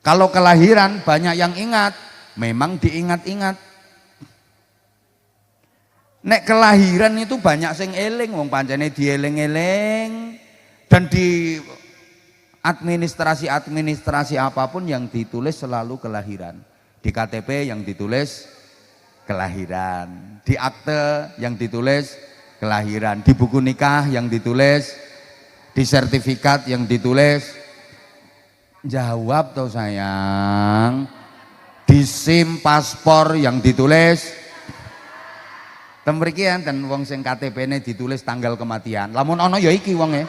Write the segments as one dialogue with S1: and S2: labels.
S1: Kalau kelahiran banyak yang ingat, memang diingat-ingat. Nek kelahiran itu banyak sing eling, wong pancene dieling-eling. Dan di administrasi apapun yang ditulis selalu kelahiran. Di KTP yang ditulis kelahiran, di akte yang ditulis kelahiran, di buku nikah yang ditulis, di sertifikat yang ditulis. Jawab toh sayang. Di SIM paspor yang ditulis. Temriki enten wong sing KTP-ne ditulis tanggal kematian. Lamun ana ya iki wonge.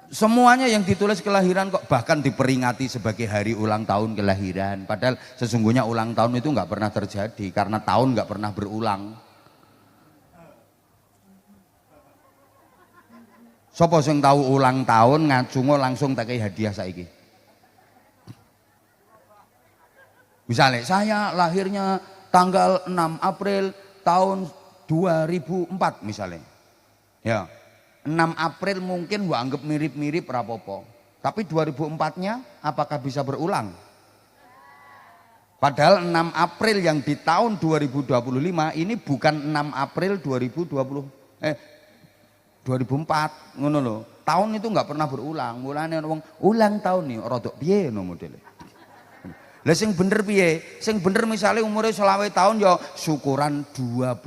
S1: Semuanya yang ditulis kelahiran kok, bahkan diperingati sebagai hari ulang tahun kelahiran. Padahal sesungguhnya ulang tahun itu nggak pernah terjadi karena tahun nggak pernah berulang. Sopo sing tahu ulang tahun ngacungo langsung tak kayak hadiah saiki. Misalnya saya lahirnya tanggal 6 April tahun 2004 misalnya. Ya. 6 April mungkin gua anggap mirip-mirip rapopo. Tapi 2004-nya apakah bisa berulang? Padahal 6 April yang di tahun 2025 ini bukan 6 April 2004 ngono lho. Tahun itu nggak pernah berulang. Mulane wong ulang tahun nih rodok piye no modele. Lah sing bener piye? Sing bener misalnya umure 20 tahun ya syukuran 25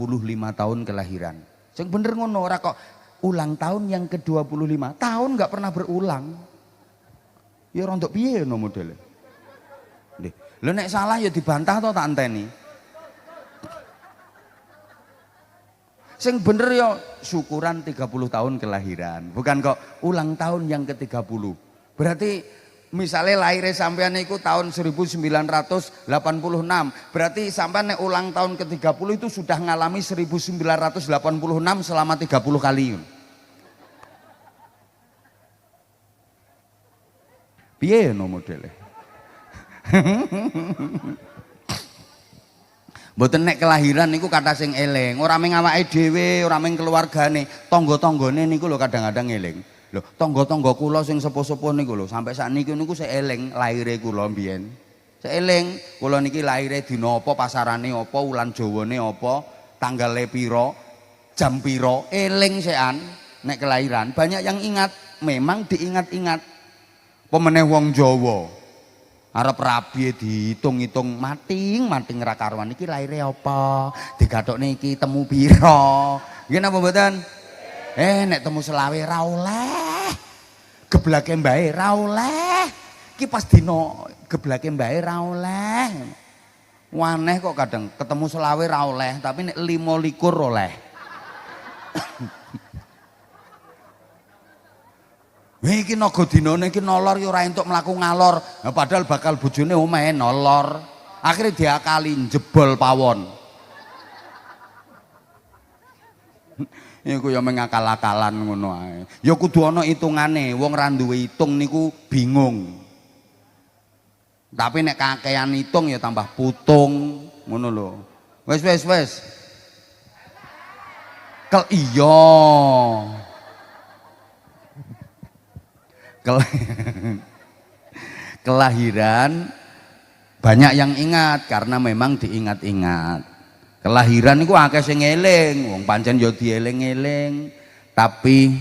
S1: tahun kelahiran. Sing bener ngono ora kok ulang tahun yang ke-25. Tahun nggak pernah berulang. Ya rodok piye no modele. Lho nek salah ya dibantah to tak anteni. Sing bener ya syukuran 30 tahun kelahiran, bukan kok ulang tahun yang ke-30. Berarti misalnya lahirnya sampean itu tahun 1986, berarti sampean nek ulang tahun ke-30 itu sudah ngalami 1986 selama 30 kali. Piye no modele? Mboten nek kelahiran niku kata sing eling, ora mung awake dhewe, ora mung keluargane, tangga-tanggane niku lho kadang-kadang eling. Lho, tangga-tangga kula sing sepuh-sepuh niku lho, sampai sakniki niku sik eling laire kula mbiyen. Sik eling, kula niki laire dina apa, pasarane apa, wulan Jawane apa, tanggale pira, jam pira, eling sekan nek kelahiran. Banyak yang ingat, memang diingat-ingat. Pemeneh wong Jawa arep rabi dihitung-hitung mating ra karuan iki laire apa, digathokne iki temu pira. Nggih napa mboten? Nek temu selawe ra oleh. Geblake mbae ra oleh. Iki pas dina geblake mbae ra oleh. Waneh kok kadang ketemu selawe ra oleh, tapi nek 25 oleh. Iki naga dinane iki nolor ya ora entuk mlaku ngalor. Nah, padahal bakal bojone omahe nolor. Akhirnya diakali jebol pawon. Iku ya mengakal-akalan ngono ae. Ya kudu ana hitungane. Wong ra duwe hitung niku bingung. Tapi nek kakean hitung ya tambah putung ngono lho. Wis. Iya. Kelahiran banyak yang ingat karena memang diingat-ingat. Kelahiran itu akeh sing eling, wong pancen ya dieling-eling, tapi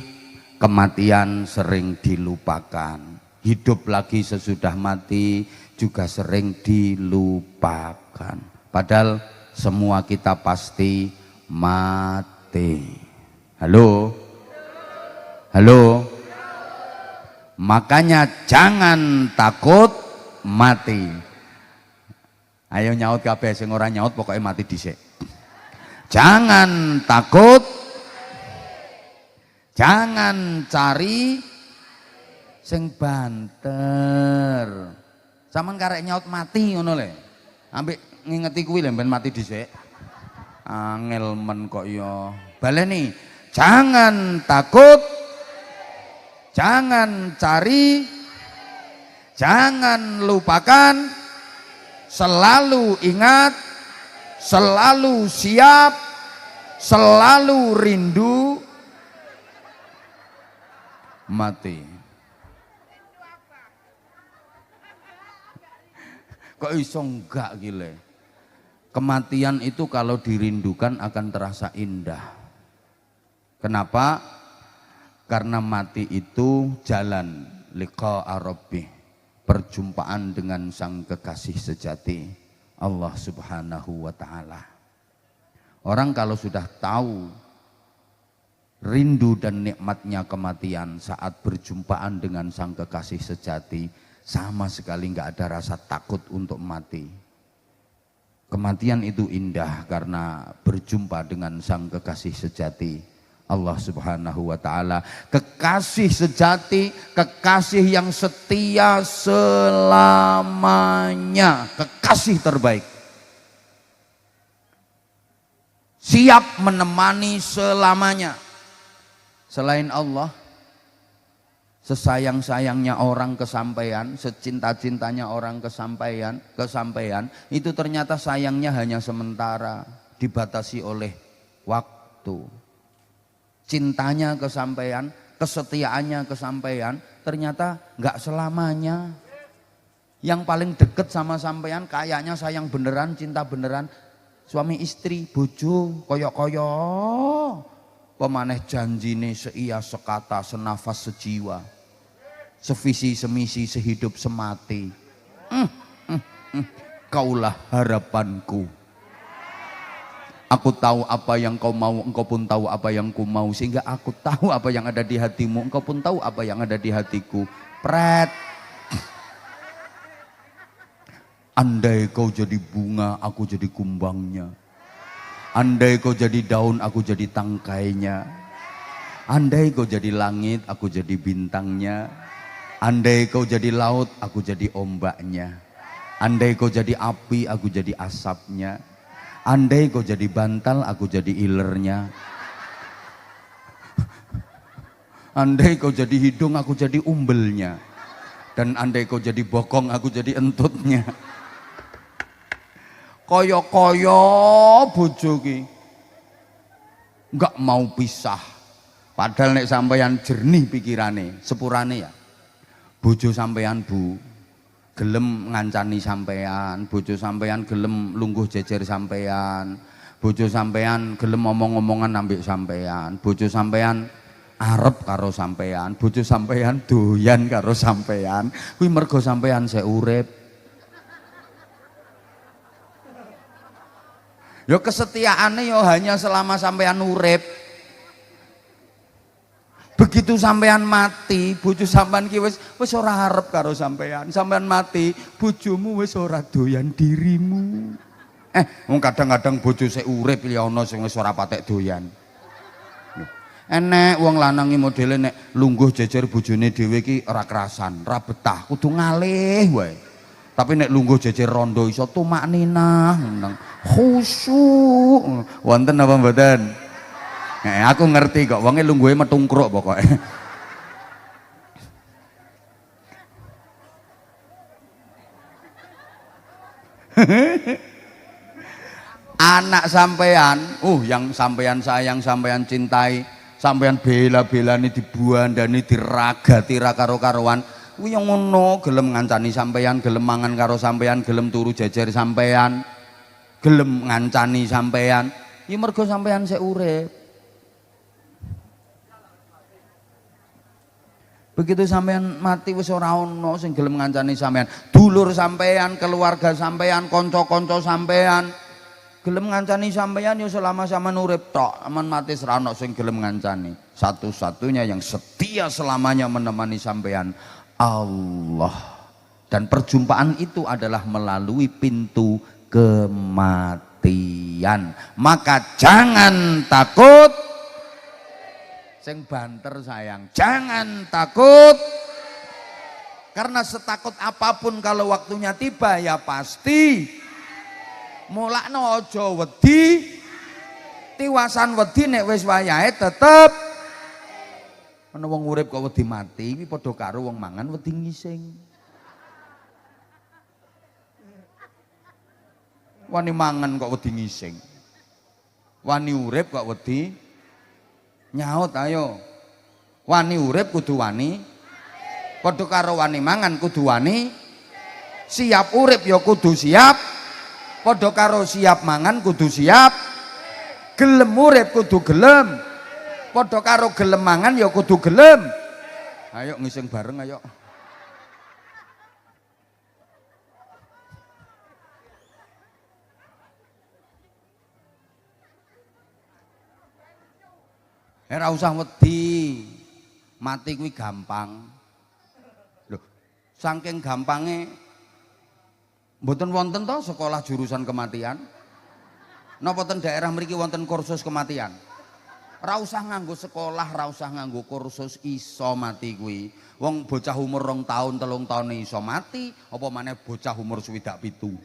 S1: kematian sering dilupakan. Hidup lagi sesudah mati juga sering dilupakan. Padahal semua kita pasti mati. Halo? Makanya jangan takut mati. Ayo nyaut kabeh, sing ora nyaut pokoknya mati dhisik. Jangan takut, jangan cari sing banter. Sampeyan karek nyaut mati ngono le. Ambek ngingeti kuwi lho ben mati dhisik. Angel men kok ya. Baleni, jangan takut, jangan cari, jangan lupakan, selalu ingat, selalu siap, selalu rindu. mati. Kok iso enggak gile? Kematian itu kalau dirindukan akan terasa indah. Kenapa? Karena mati itu jalan liqa'a rabbih, perjumpaan dengan sang kekasih sejati Allah Subhanahu wa ta'ala. Orang kalau sudah tahu rindu dan nikmatnya kematian saat berjumpaan dengan sang kekasih sejati, sama sekali nggak ada rasa takut untuk mati. Kematian itu indah karena berjumpa dengan sang kekasih sejati Allah Subhanahu wa ta'ala. Kekasih sejati, kekasih yang setia selamanya, kekasih terbaik, siap menemani selamanya. Selain Allah, sesayang-sayangnya orang kesampaian, secinta-cintanya orang kesampaian, itu ternyata sayangnya hanya sementara, dibatasi oleh waktu. Cintanya kesampaian, kesetiaannya kesampaian, ternyata nggak selamanya. Yang paling deket sama sampean kayaknya sayang beneran, cinta beneran, suami istri, bojo, koyok-koyok, pemaneh janjine seia sekata, senafas sejiwa, sevisi semisi, sehidup semati. Kaulah harapanku. Aku tahu apa yang kau mau, engkau pun tahu apa yang ku mau, sehingga aku tahu apa yang ada di hatimu, engkau pun tahu apa yang ada di hatiku. Pret. Andai kau jadi bunga, aku jadi kumbangnya. Andai kau jadi daun, aku jadi tangkainya. Andai kau jadi langit, aku jadi bintangnya. Andai kau jadi laut, aku jadi ombaknya. Andai kau jadi api, aku jadi asapnya. Andai kau jadi bantal, aku jadi ilernya. Andai kau jadi hidung, aku jadi umbelnya. Dan andai kau jadi bokong, aku jadi entutnya. Koyo-koyo bojo ki enggak mau pisah. Padahal nek sampeyan jernih pikirane, sepurane ya. Bojo sampeyan Bu, gelem ngancani sampeyan, bojo sampeyan gelem lungguh jejer sampeyan, bojo sampeyan gelem omong-omongan ambek sampeyan, bojo sampeyan arep karo sampeyan, bojo sampeyan doyan karo sampeyan, kuwi mergo sampeyan sik urip. Ya kesetiaannya ya hanya selama sampeyan urip. Begitu sampeyan mati, bojo sampeyan ki wis ora arep karo sampeyan. Sampeyan mati, bojomu wis ora doyan dirimu. Wong kadang-kadang bojo sik urip ya ana sing wis ora patek doyan. Enek wong lanang iki modele nek lungguh jejer bojone dhewe ki ora kerasan, ora betah, kudu ngalih wae. Tapi nek lungguh jejer rondo iso tumak ninah, khusyuk. Wonten apa mboten? Aku ngerti kok, wonge lungguhe metungkruk pokoke. Anak sampean, yang sampean sayang, sampean cintai, sampean bela-belani, dibuandani, diragati ra karo-karoan, kuwi yang ngono, gelem ngancani sampean, gelem mangan karo sampean, gelem turu jejer sampean, gelem ngancani sampean, ya mergo sampean sik urip. Begitu sampean mati wis ora ana sing gelem ngancani sampean. Dulur sampean, keluarga sampean, kanca-kanca sampean gelem ngancani sampean ya selama sampean urip tok. Aman mati ora ana sing gelem ngancani. Satu-satunya yang setia selamanya menemani sampean Allah. Dan perjumpaan itu adalah melalui pintu kematian. Maka jangan takut. Sing banter sayang, jangan takut. Karena setakut apapun kalau waktunya tiba ya pasti. Mulakno aja wedi. Tiwasan wedi nek wis wayahe tetep. Ana wong urip kok wedi mati, iki padha karo wong mangan wedi ngising. Wani mangan kok wedi ngising. Wani urip kok wedi nyaut ayo. Wani urip kudu wani. Padha karo wani mangan kudu wani. Siap urip ya kudu siap. Padha karo siap mangan kudu siap. Gelem urip kudu gelem. Padha karo gelem mangan ya kudu gelem. Ayo ngising bareng ayo. Ora usah wedi. Mati kuwi gampang. Lho, saking gampange mboten wonten to sekolah jurusan kematian? Napa ten daerah mriki wonten kursus kematian? Ora usah nganggo sekolah, ora usah nganggo kursus, iso mati kuwi. Wong bocah umur 2 tahun, 3 tahun iso mati, apa maneh bocah umur 27.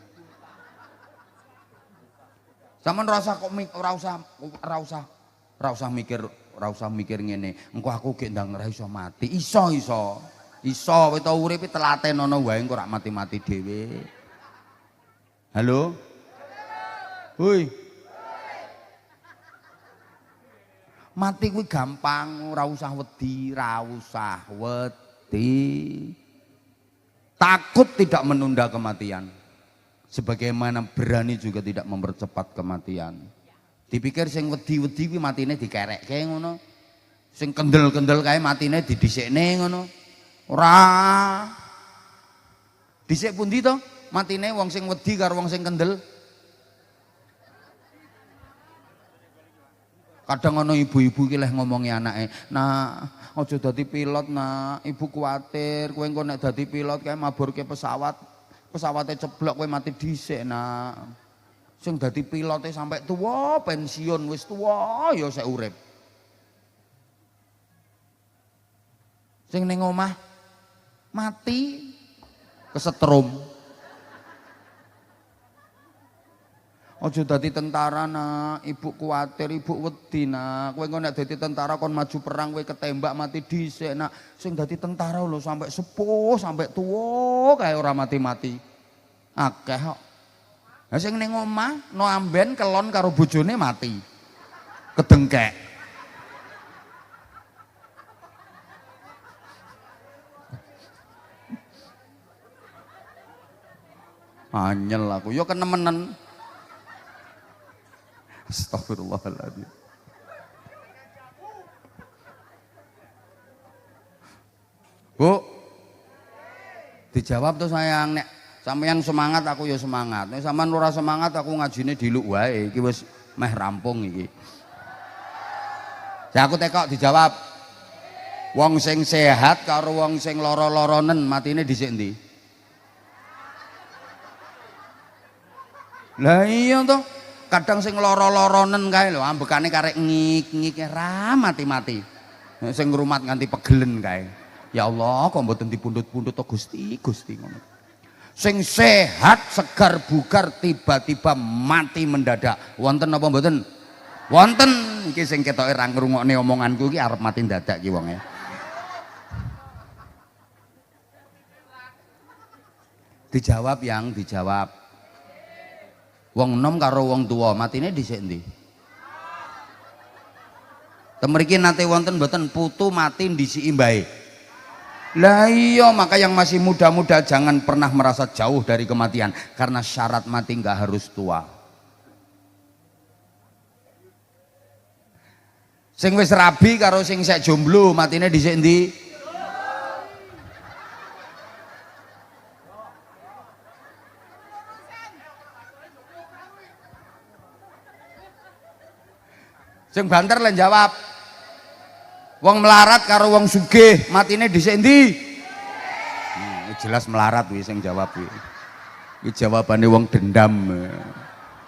S1: Sampeyan ora usah mikir ngene, engko aku gek ndang ora iso mati. Iso. Iso kowe tau uripe telaten ana wae engko ora mati-mati dhewe. Halo? Hoi. Mati kuwi gampang, ora usah wedi, Takut tidak menunda kematian. Sebagaimana berani juga tidak mempercepat kematian. Dipikir sing wedi-wedi kuwi matine dikerekke ngono. Sing kendel-kendel kae matine didhisikne ngono. Ora. Dhisik pundi to matine wong sing wedi karo wong sing kendel? Kadang ana ibu-ibu iki leh ngomongi anake, "Nak, aja dadi pilot, Nak. Ibu kuwatir kowe engko nek dadi pilot kae maburke pesawat, pesawate ceblok kowe mati dhisik, Nak." Sing dadi pilote sampai tua pensiun wis tua ya sik urip. Sing ning omah mati kesetrum. Aja dadi tentara, Nak. Ibu kuwatir, ibu wedi, Nak. Kowe engko nek dadi tentara kon maju perang kowe ketembak mati dhisik, Nak. Sing dadi tentara lho sampai sepuh, sampai tua kae ora mati-mati. Akeh kok. Lah sing ning omah no amben kelon karo bojone mati. Kedengkek. Anyel aku, yo kenemenen. Astagfirullahaladzim. Bu, dijawab tuh sayang, nek sampeyan semangat aku ya semangat. Nek sampean ora semangat aku ngajine diluk wae. Iki wis meh rampung iki. Ya aku tekok dijawab. Wong sing sehat karo wong sing lara-laranen matine dhisik ndi? Lah iya toh. Kadang sing lara-laranen kae lho ambekane karek ngik-ngik ra mati-mati. Sing ngrumat nganti pegelen kae. Ya Allah, kok mboten dipundhut-pundhut to Gusti ngono. Sing sehat, segar bugar tiba-tiba mati mendadak. Wonten apa mboten? Wonten. Iki sing ketoke ra ngrungokne omonganku iki arep mati dadak iki wonge. Dijawab yang dijawab. Wong enom karo wong tua matine dhisik ndi? Temriki nate wonten mboten putu mati ndisiki mbae. Lah iya, maka yang masih muda-muda jangan pernah merasa jauh dari kematian karena syarat mati nggak harus tua. Sing wis rabi karo sing sek jomblo matine dhisik ndi? Sing banter lan jawab. Wong melarat karo wong sugih matine dhisik ndi? Jelas melarat kuwi sing jawab kuwi. Iki jawabane wong dendam.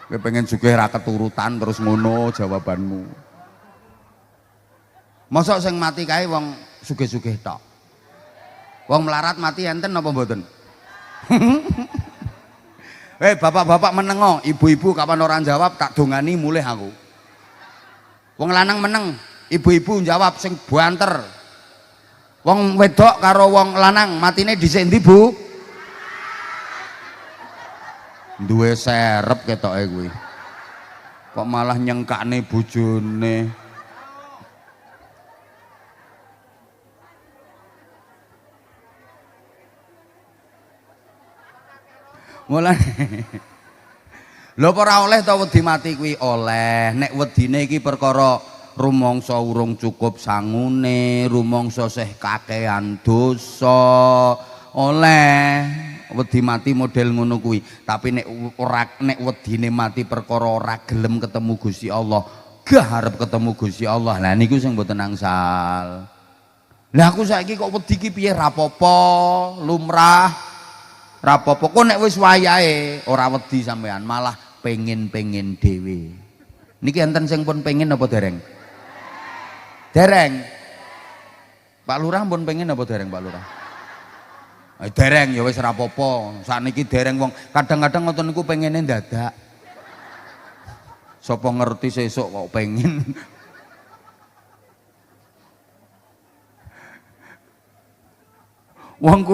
S1: Kowe pengen sugih ra keturutan terus ngono jawabanmu. Mosok sing mati kae wong sugih-sugih tok. Wong melarat mati enten apa mboten? Bapak-bapak menengo, ibu-ibu kapan orang jawab tak dongani mulih aku. Wong lanang meneng, ibu-ibu jawab sing banter. Wong wedok karo wong lanang matine dhisik ndi, Bu? Duwe serep ketoke kuwi. Kok malah nyengkakne bojone. Mulane lho ora oleh ta wedi mati kuwi oleh. Nek wedine iki perkara rumangsa urung cukup sangune, rumangsa sih kakehan dosa, oleh wedi mati model ngono kuwi. Tapi nek wedine mati perkara ora gelem ketemu Gusti Allah, gah arep ketemu Gusti Allah. Lah niku sing mboten angsal. Lah aku saiki kok wedi ki piye rapopo, lumrah. Rapopo kok nek wis wayahe ora wedi sampean, malah pengen-pengen dhewe. Niki enten sing pun pengen apa dereng? Dereng. Pak Lurah pun pengen apa dereng Pak Lurah? Dereng ya wis rapopo. Sakniki dereng wong kadang-kadang ngoten niku pengene dadak. Sapa ngerti sesuk kok pengen. Wong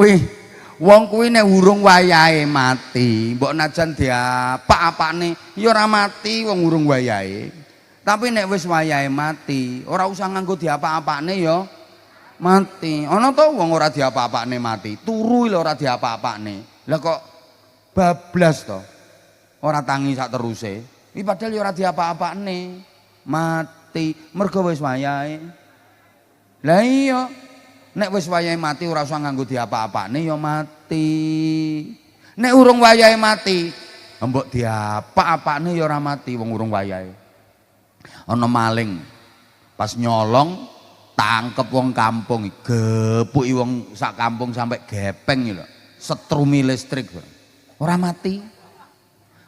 S1: kuwi nek urung wayahe mati, mbok najan diapak-apakne ya ora mati wong urung wayahe. Tapi nek wis wayahe mati, ora usah nganggo diapak-apakne ya mati. Ana to wong ora diapak-apakne mati, turu lho ora diapak-apakne. Lah kok bablas to. Ora tangi sak teruse. Iki padahal ya ora diapak-apakne. Mati mergo wis wayahe. Lah iya. Nek wis wayahe mati ora usah nganggo diapa-apane ya mati. Nek urung wayahe mati, mbok diapa-apane ya ora mati wong urung wayahe. Ana maling pas nyolong tangkep wong kampung, gepuki wong sak kampung sampai gepeng lho. Setrumi listrik. Ora mati.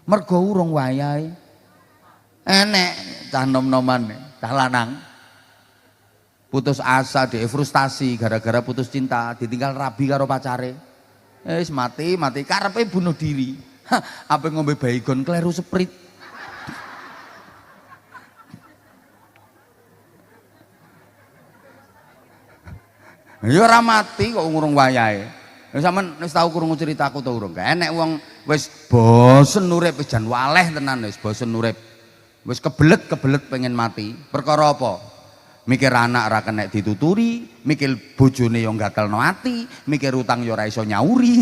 S1: Mergo urung wayahe. Enek cah nom-noman, cah lanang. Putus asa, dia frustasi gara-gara putus cinta, ditinggal rabi karo pacare. Wis mati, karepe bunuh diri. Apa ngombe baygon kleru seprit. Ya ora mati kok ngurung wayahe. Wis sampean wis tau krungu ceritaku to urung? Enek wong wis bosen urip, wis jan waleh tenan wis bosen urip. Wis kebelet pengen mati. Perkara apa? Mikir anak ora kenek dituturi, mikir bojone yo gatelno ati, mikir utang yo ora iso nyauri.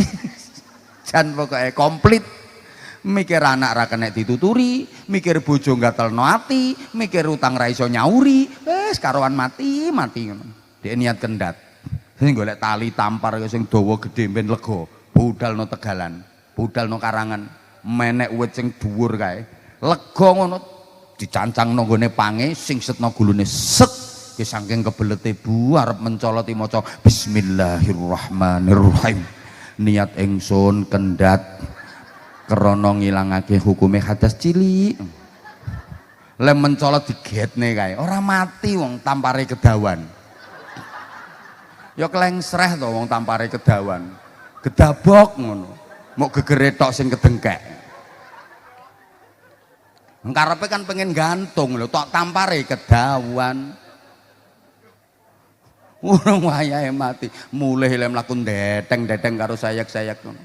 S1: Jan pokoke komplit. Mikir anak ora kenek dituturi, mikir bojo gatelno ati, mikir utang ora iso nyauri, wis karoan mati ngono. Dhek niat kendat. Sing golek tali tampar sing dawa gedhe ben lega, budalno Tegalan, budalno Karangan, menek wit sing dhuwur kae. Lega ngono dicancangno nggone pange sing setno gulune set. Saking kebelete bu arep mencoloti maca bismillahirrahmanirrahim. Niat ingsun kendat krana ngilangake hukume hadas cilik. Lem mencolot digetne kae. Ora mati wong tampare kedawan. Ya klengsreh to wong tampare kedawan. Gedabok ngono. Mok gegere tok sing kedengkek. Karepe kan pengen gantung lho, tok tampare kedawan. Urung wayahe mati, mulih lem lakun deteng karo sayak-sayak ngono.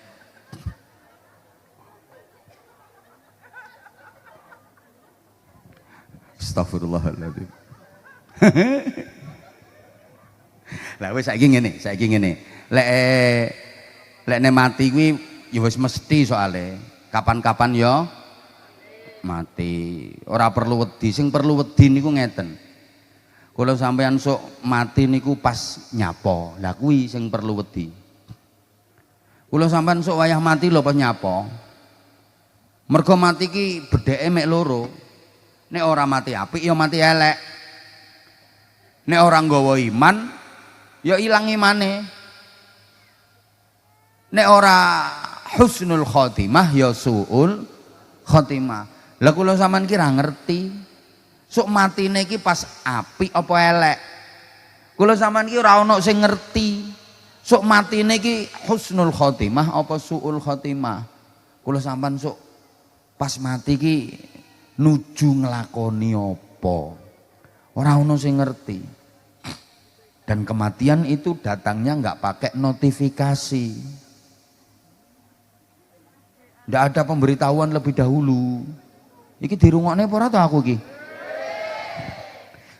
S1: Astagfirullahaladzim. Lah wis saiki ngene. Lek mati kuwi ya wis mesti soalé. Kapan-kapan ya mati. Ora perlu wedi, sing perlu wedi niku ngeten. Kalau sampean sok mati niku pas nyapo, lah kuwi sing perlu wedi. Kalau sampean sok wayah mati lho pas nyapo. Mergo mati ki bedheke mek loro. Nek ora mati apik ya mati elek. Nek ora nggawa iman ya ilang imane. Nek ora husnul khotimah ya suul khotimah. Lah kula sampean ki ra ngerti. Sok matine iki pas apik apa elek. Kula sampean iki ora ana sing ngerti. Sok matine iki husnul khotimah apa suul khotimah. Kula sampean sok pas mati iki nuju nglakoni apa. Ora ana sing ngerti. Dan kematian itu datangnya nggak pakai notifikasi. Nggak ada pemberitahuan lebih dahulu. Iki dirungokne apa ora to aku iki?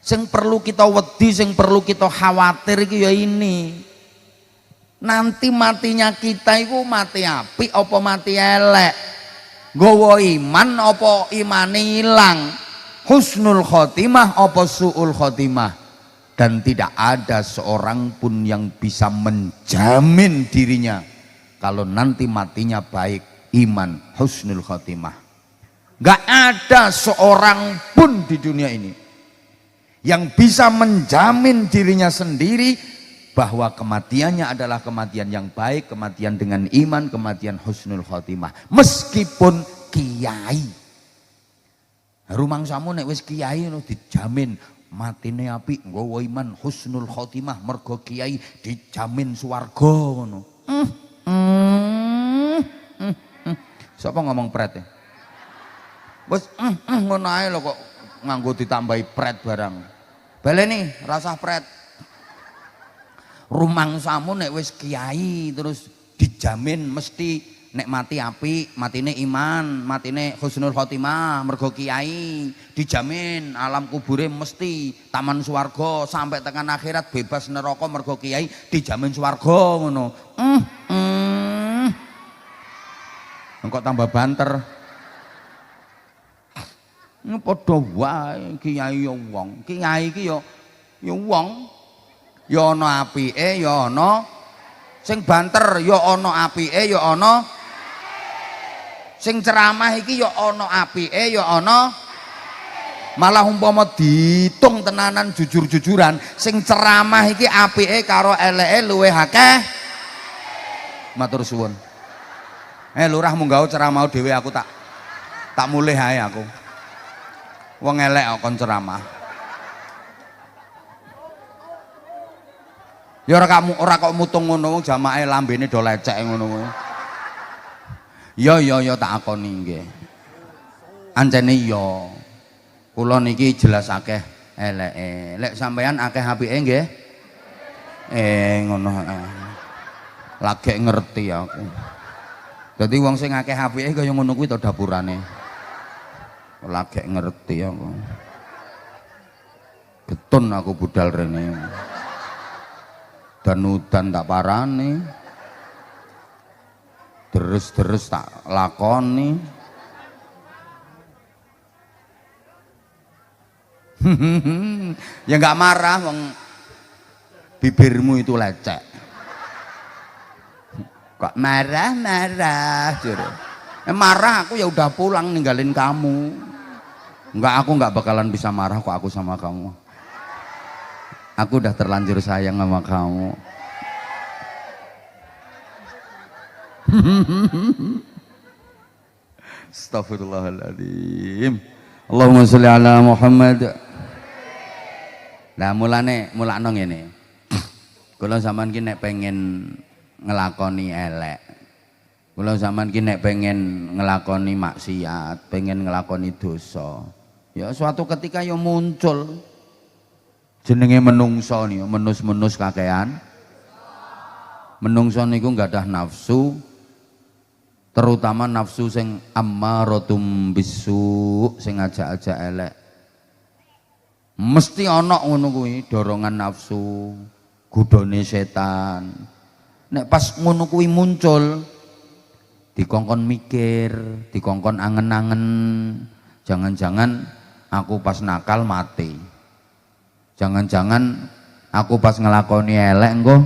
S1: Sing perlu kita wedi, sing perlu kita khawatir iki ya ini. Nanti matinya kita itu mati api apa mati elek? Gowo iman apa imane ilang? Husnul khotimah apa su'ul khotimah? Dan tidak ada seorang pun yang bisa menjamin dirinya kalau nanti matinya baik, iman, husnul khotimah. Gak ada seorang pun di dunia ini yang bisa menjamin dirinya sendiri bahwa kematiannya adalah kematian yang baik, kematian dengan iman, kematian husnul khotimah. Meskipun kiai, rumangsamu nek wis kiai no dijamin matine apik, nggawa iman, husnul khotimah, mergo kiai dijamin swarga ngono. Siapa ngomong pret ya? Wis ngono ae lho kok nganggo ditambahi pret barang. Baleni rasah pret. Rumangsamu nek wis kiai terus dijamin mesti nek mati api, matine iman, matine husnul khotimah, mergo kiai dijamin alam kubure mesti taman swarga sampai tekan akhirat bebas neraka mergo kiai dijamin swarga ngono. Engko tambah banter. Padha wae kiai ya wong, kiai iki ya wong, ya ana apike ya ana sing banter, ya ana apike ya ana sing ceramah iki ya ana apike ya ana malah umpama diitung tenanan jujur-jujuran sing ceramah iki apike karo eleke luwih akeh. Matur suwun. Lurah munggah ceramah dhewe aku tak mulih ae aku. Wong elek kon ceramah. Ya ora kok mutung ngono wong jamaah lambene do lecek ngono. Ya tak akoni nggih. Ancene ya. Kula niki jelas akeh eleke. Lek sampean akeh apike nggih. Ngono. Lagi ngerti aku. Dadi wong sing akeh apike kaya ngono kuwi to dapurane. Lagi ngerti aku. Getun aku budal rene. Dan udan tak parani. Terus tak lakoni. Ya nggak marah wong bibirmu itu lecek. Kok marah jure. Marah aku ya udah pulang ninggalin kamu. Enggak, aku nggak bakalan bisa marah kok aku sama kamu. Aku udah terlanjur sayang sama kamu. Astagfirullahaladzim. Allahumma sholli ala Muhammad. Nah mulakno ngene. Kula sampean ki nek pengen ngelakoni elek. Kula sampean ki nek pengen ngelakoni maksiat, pengen ngelakoni dosa. Ya suatu ketika ya muncul jenenge menungso nih, menus kakean. Menungso niku nggak ada nafsu, terutama nafsu sing ammaratum bisu, sing ajak-ajak elek. Mesti ana ngono kuwi dorongan nafsu, godhone setan. Nek pas ngono kuwi muncul, dikongkon mikir, dikongkon angen-angen, jangan-jangan aku pas nakal mati. Jangan-jangan aku pas ngelakoni elek engko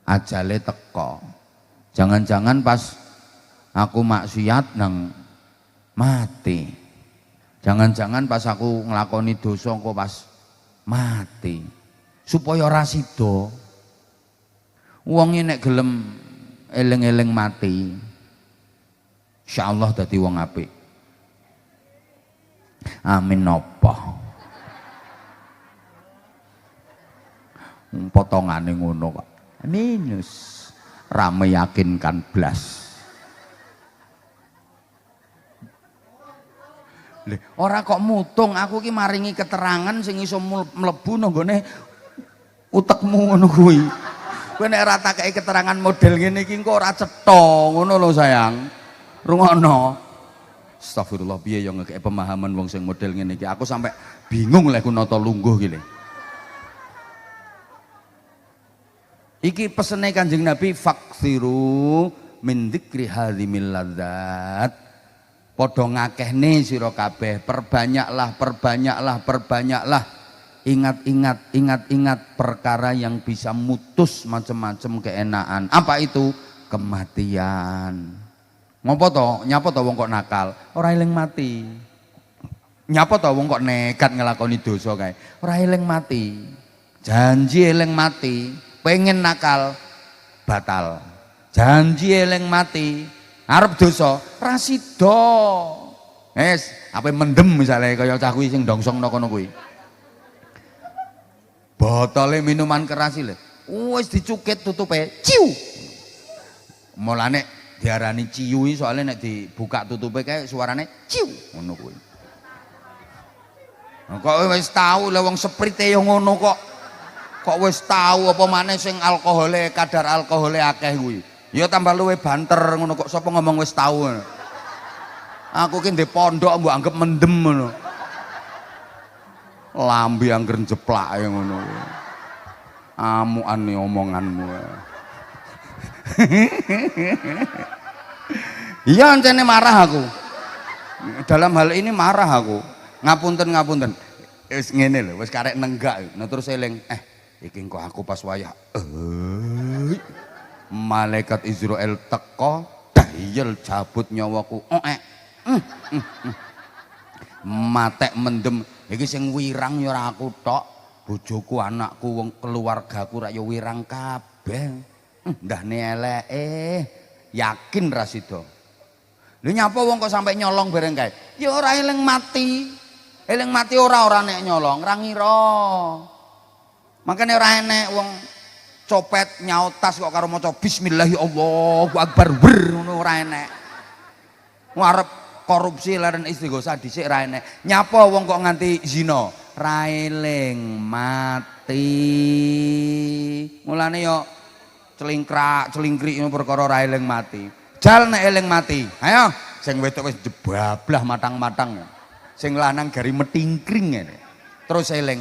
S1: ajale teko. Jangan-jangan pas aku maksiat nang mati. Jangan-jangan pas aku ngelakoni dosa engko pas mati. Supaya ora sida. Wong nek gelem eling-eling mati, insyaallah dadi wong apik. Amin napa. Potongane ngono kok. Minus. Ra meyakinkan blas. Ora kok mutung, aku ki maringi keterangan sing iso mlebu nang gone utekmu ngono kuwi. Kowe nek ora tak kei keterangan model ngene iki engko ora cetha ngono lho sayang. Rungokno. Astagfirullah, piye yo ngekek pemahaman wong sing model ngene iki. Aku sampai bingung lek ku nata lungguh iki lho. Iki pesene Kanjeng Nabi, faksiru min dzikri hadzimil ladzat. Padha ngakehne sira kabeh, perbanyaklah, perbanyaklah, perbanyaklah. Ingat perkara yang bisa mutus macam-macam keenaan. Apa itu? Kematian. Ngopo to? Nyapa to wong kok nakal? Ora eling mati. Nyapa to wong kok nekat ngelakoni dosa kae? Ora eling mati. Janji eling mati, pengen nakal batal. Janji eling mati, arep dosa ra sida. Wis, ape mendem misale kaya cah kuwi sing ndongsongno kono kuwi. Botole minuman keras iki lho. Wis dicukit tutupe, ciu. Mulane diarani ciu iki soalnya nek dibuka tutupe kae suarane ciu ngono kuwi. Kok wis tau lho wong sprite yo ngono kok. Kok wis tau apa maneh sing alkohole kadar alkohole akeh kuwi. Ya tambah luwe banter ngono kok sapa ngomong wis tau. Aku ki ndek pondok mbok anggap mendem ngono. Lambe angger jeplak ya ngono. Amukan omonganmu. Iya ancene marah aku. Dalam hal ini marah aku. Ngapunten. Wis ngene lho, wis karek nenggak. Nah terus eling, iki kok aku pas wayah. Malaikat Israel teko, dayel cabut nyawaku. Matek mendem. Iki sing wirang ya ora aku tok, bojoku, anakku, wong keluargaku rak ya wirang kabeh. Ndahne eleke, yakin ra sida. Lho nyapa wong kok sampai nyolong bareng kae? Ya ora eling mati. Eling mati ora nek nyolong, ra ngira. Makane ora enek wong copet nyaut tas kok karo maca bismillahi Allahu akbar ngono ora enek. Arep korupsi leren istighosah dhisik ra enek. Nyapa wong kok nganti zina? Ra eling mati. Mulane yo celingkrik ngono perkara ra eling mati. Jal nek eling mati. Ayo sing wedok wis jebablah matang-matang. Sing lanang gari metingkring ngene. Terus eling,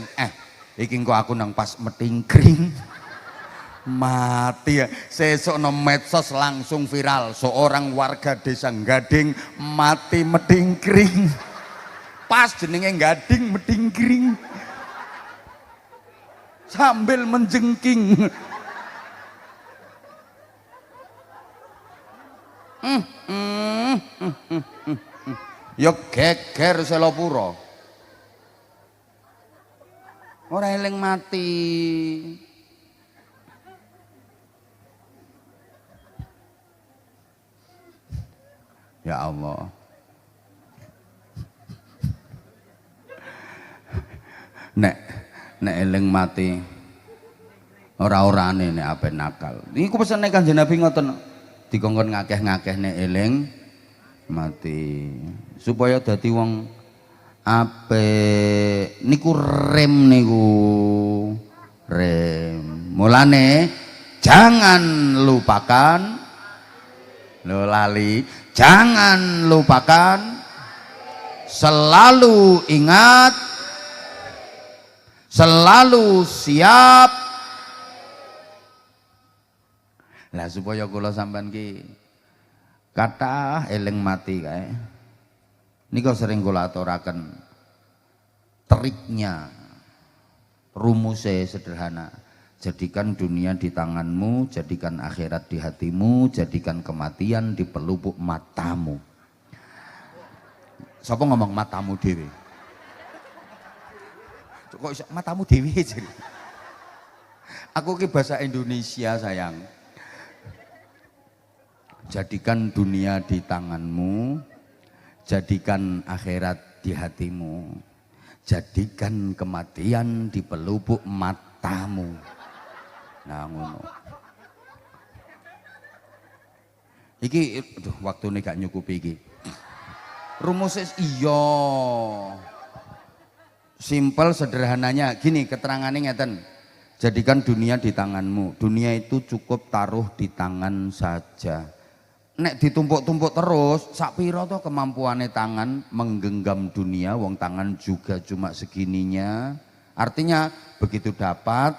S1: iki kok aku nang pas metingkring. Mati ya. Sesuk no medsos langsung viral, seorang warga desa Gading mati metingkring. Pas jenenge Gading metingkring sambil menjengking. Yo geger selopuro ora eling mati. Ya Allah. Nek eling mati ora-orane nek ape nakal. Niku pesene Kanjeng Nabi ngoten. Dikongkon ngakeh-ngakeh nek eling mati. Supaya dadi wong apik niku rem niku. Rem. Mulane jangan lupakan lo lali. Jangan lupakan, selalu ingat, selalu siap. Lah supaya kula sampean ki kathah eling mati kae. Nika sering kula aturaken triknya, rumusnya sederhana. Jadikan dunia di tanganmu, jadikan akhirat di hatimu, jadikan kematian di pelupuk matamu. Sapa ngomong matamu dewe? Kok matamu dewe jadi? Aku ki bahasa Indonesia sayang. Jadikan dunia di tanganmu, jadikan akhirat di hatimu, jadikan kematian di pelupuk matamu. Nah ngono. Iki waktune gak nyukupi iki. Rumusnya iya. Simpel sederhananya gini keterangannya ngeten. Jadikan dunia di tanganmu. Dunia itu cukup taruh di tangan saja. Nek ditumpuk-tumpuk terus, sak pira to kemampuane tangan menggenggam dunia, wong tangan juga cuma segininya. Artinya begitu dapat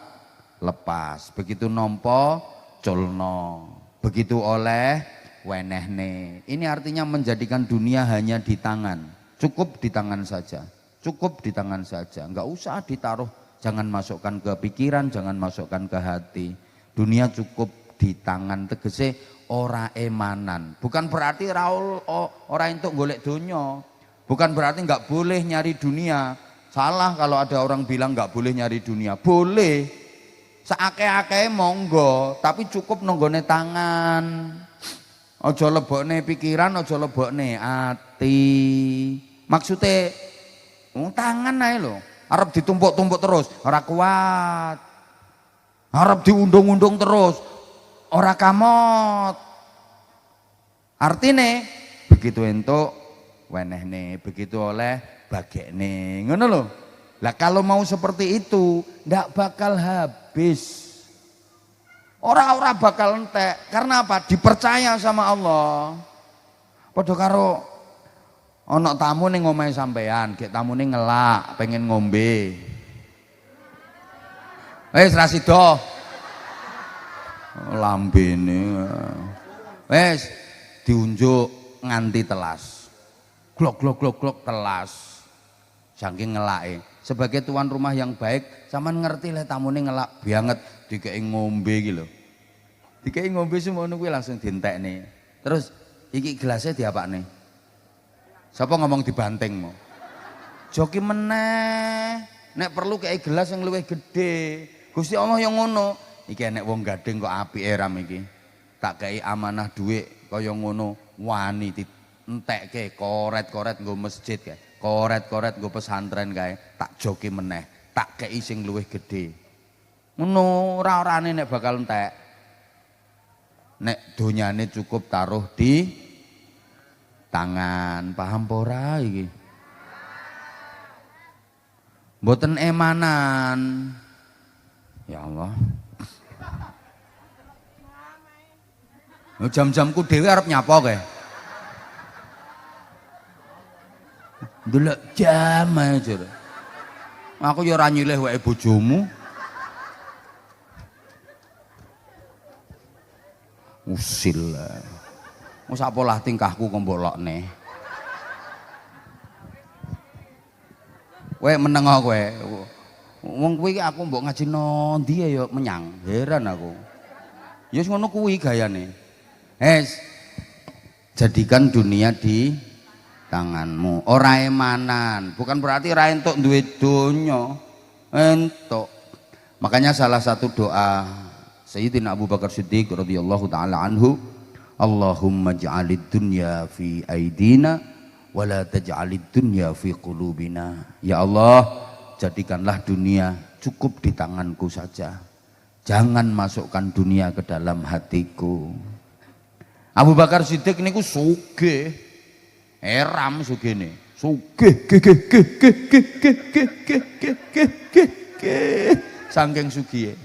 S1: lepas. Begitu nompo culno, begitu oleh wenehne. Ini artinya menjadikan dunia hanya di tangan, cukup di tangan saja, cukup di tangan saja, enggak usah ditaruh, jangan masukkan ke pikiran, jangan masukkan ke hati. Dunia cukup di tangan, tegese ora emanan. Bukan berarti ora entuk golek donya, bukan berarti enggak boleh nyari dunia. Salah kalau ada orang bilang enggak boleh nyari dunia, boleh seake-ake monggo, tapi cukup nonggone tangan. Ojo lebokne pikiran, ojo lebokne ati. Maksudnya tangan ae lho, arep ditumpuk-tumpuk terus ora kuat. Arep diundung-undung terus ora kamot. Artine begitu entuk wenehne, begitu oleh bagekne. Ngono lho. Lah kalau mau seperti itu ndak bakal habis. Ora bakal entek. Karena apa? Dipercaya sama Allah. Padha karo ana tamu ning omahe sampean, gek tamune ngelak, pengen ngombe. Wis ra sida. Lambene. Wis diunjuk nganti telas. Glok glok glok glok telas. Saking ngelake. Sebagai tuan rumah yang baik, sampean ngerti le tamune ngelak banget dikei ngombe iki lho. Dikei ngombe semono kuwi langsung dientekne. Terus iki gelasnya diapakne? Sapa ngomong dibantengmu? Joki meneh. Nek perlu kei gelas yang luwih gede. Gusti Allah yang ngono. Iki nek wong gading kok apike ram iki. Tak kei amanah dhuwit kaya ngono wani entekke koret-koret nggo masjid kae. Koret-koret nggo pesantren kae, tak joki meneh, tak kei sing luwih gedhe. Ngono ora-orane nek bakal entek. Nek donyane cukup taruh di tangan, paham ora iki? Mboten emanan. Ya Allah. Jam-jamku dhewe arep nyapa kae. Ndelok jam aja. Aku ya ora nyilih wae bojomu. Usil. Wes apalah tingkahku kok mbolokne. Kowe meneng kowe. Wong kuwi aku mbok ngaji ndi ya menyang. Heran aku. Ya wis ngono kuwi gayane. Jadikan dunia di tanganmu, ora emanan, bukan berarti ora entuk duwe donya, entuk. Makanya salah satu doa Sayyidina Abu Bakar Siddiq radhiyallahu taala anhu, Allahumma ja'alid dunya fi aidina wa la taj'alid dunya fi qulubina. Ya Allah, jadikanlah dunia cukup di tanganku saja, jangan masukkan dunia ke dalam hatiku. Abu Bakar Siddiq niku sugih. Eram sugene, sugih, saking sugihe.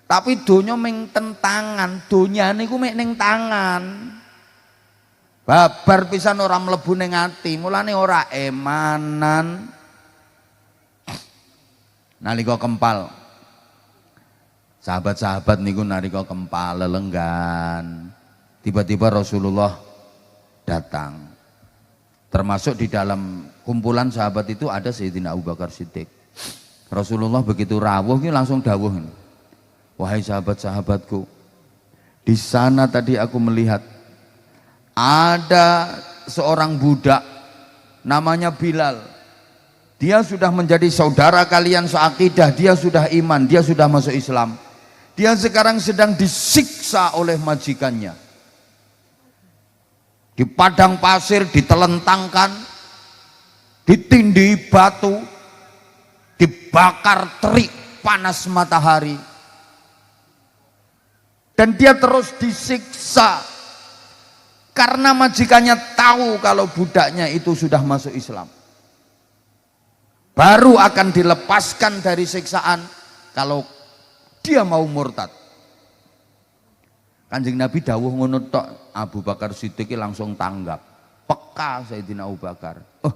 S1: Tapi donya ming tentangan, donya niku mek ning tangan. Babar pisan ora mlebu ning ati, mulane ora emanan. Nalika kempal, sahabat-sahabat niku nalika kempal lelenggan, tiba-tiba Rasulullah datang. Termasuk di dalam kumpulan sahabat itu ada Sayyidina Abu Bakar Siddiq. Rasulullah begitu rawuh ini langsung dawuh, wahai sahabat-sahabatku, di sana tadi aku melihat ada seorang budak namanya Bilal. Dia sudah menjadi saudara kalian seakidah, dia sudah iman, dia sudah masuk Islam. Dia sekarang sedang disiksa oleh majikannya. Di padang pasir ditelentangkan, ditindih batu, dibakar terik panas matahari, dan dia terus disiksa karena majikannya tahu kalau budaknya itu sudah masuk Islam. Baru akan dilepaskan dari siksaan kalau dia mau murtad. Kanjeng Nabi dawuh ngono tok, Abu Bakar Siddiq langsung tanggap. Peka Sayyidina Abu Bakar. Oh,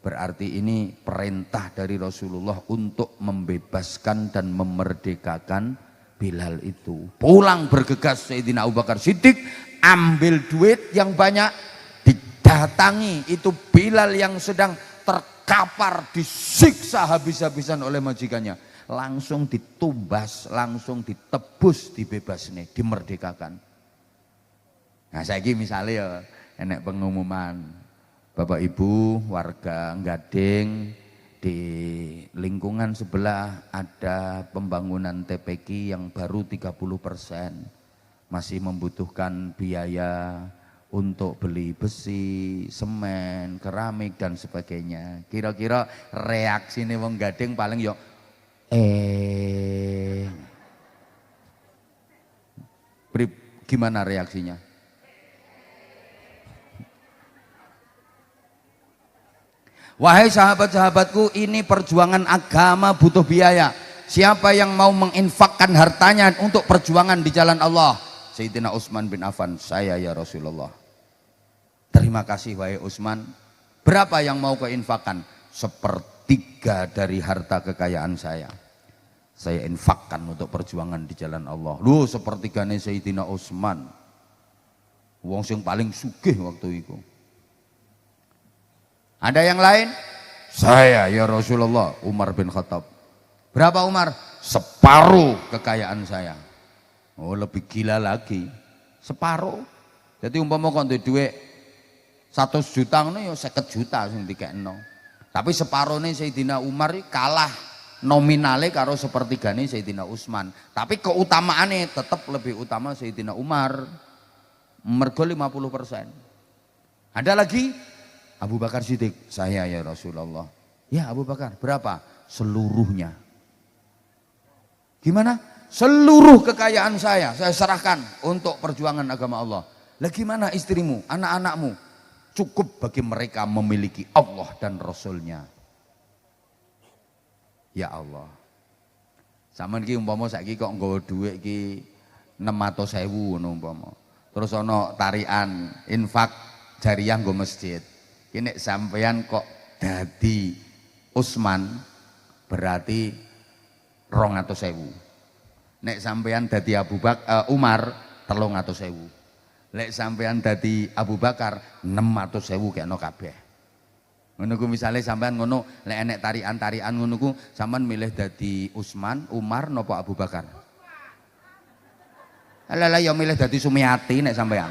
S1: Berarti ini perintah dari Rasulullah untuk membebaskan dan memerdekakan Bilal itu. Pulang bergegas Sayyidina Abu Bakar Siddiq, ambil duit yang banyak, didatangi itu Bilal yang sedang terkapar, disiksa habis-habisan oleh majikannya. Langsung ditumbas, langsung ditebus, dibebas nih, dimerdekakan. Nah saiki misalnya ya enek pengumuman, Bapak Ibu warga Gading di lingkungan sebelah ada pembangunan TPQ yang baru 30%, masih membutuhkan biaya untuk beli besi, semen, keramik dan sebagainya. Kira-kira reaksi nih wong Gading paling yo gimana reaksinya? Wahai sahabat-sahabatku, ini perjuangan agama butuh biaya. Siapa yang mau menginfakkan hartanya untuk perjuangan di jalan Allah? Sayyidina Utsman bin Affan, saya ya Rasulullah. Terima kasih wahai Utsman. Berapa yang mau keinfakkan? 1/3 dari harta kekayaan saya. Saya infakkan untuk perjuangan di jalan Allah. Lu 1/3 Sayyidina Utsman. Wong sing paling sugih waktu itu. Ada yang lain? Saya ya Rasulullah. Umar bin Khattab. Berapa Umar? 1/2 kekayaan saya. Oh lebih gila lagi. 1/2. Jadi umpama kok duit 100 juta ngono ya 50 juta sing dikekno. Tapi 1/2 Sayyidina Umar kalah nominale karo 1/3 Sayyidina Utsman. Tapi keutamaannya tetap lebih utama Sayyidina Umar. Mergo 50%. Ada lagi? Abu Bakar Siddiq, saya ya Rasulullah. Ya Abu Bakar, berapa? Seluruhnya. Gimana? Seluruh kekayaan saya serahkan untuk perjuangan agama Allah. Lah gimana istrimu, anak-anakmu? Cukup bagi mereka memiliki Allah dan Rasulnya. Ya Allah. Saman ki umpama saiki kok nggawa dhuwit ki 600.000 ngono umpama. Terus ana tarian infak jariyah nggo masjid. Ini sampeyan kok dadi Utsman berarti 200.000. Nek sampeyan dadi Umar 300.000. Nek sampeyan dadi Abu Bakar 600.000 kekno kabeh. Ngono ku misale sampeyan ngono, lek enek tarian-tarian ngono ku sampean milih dadi Utsman, Umar napa Abu Bakar? Alah ya milih dadi Sumiati nek sampeyan.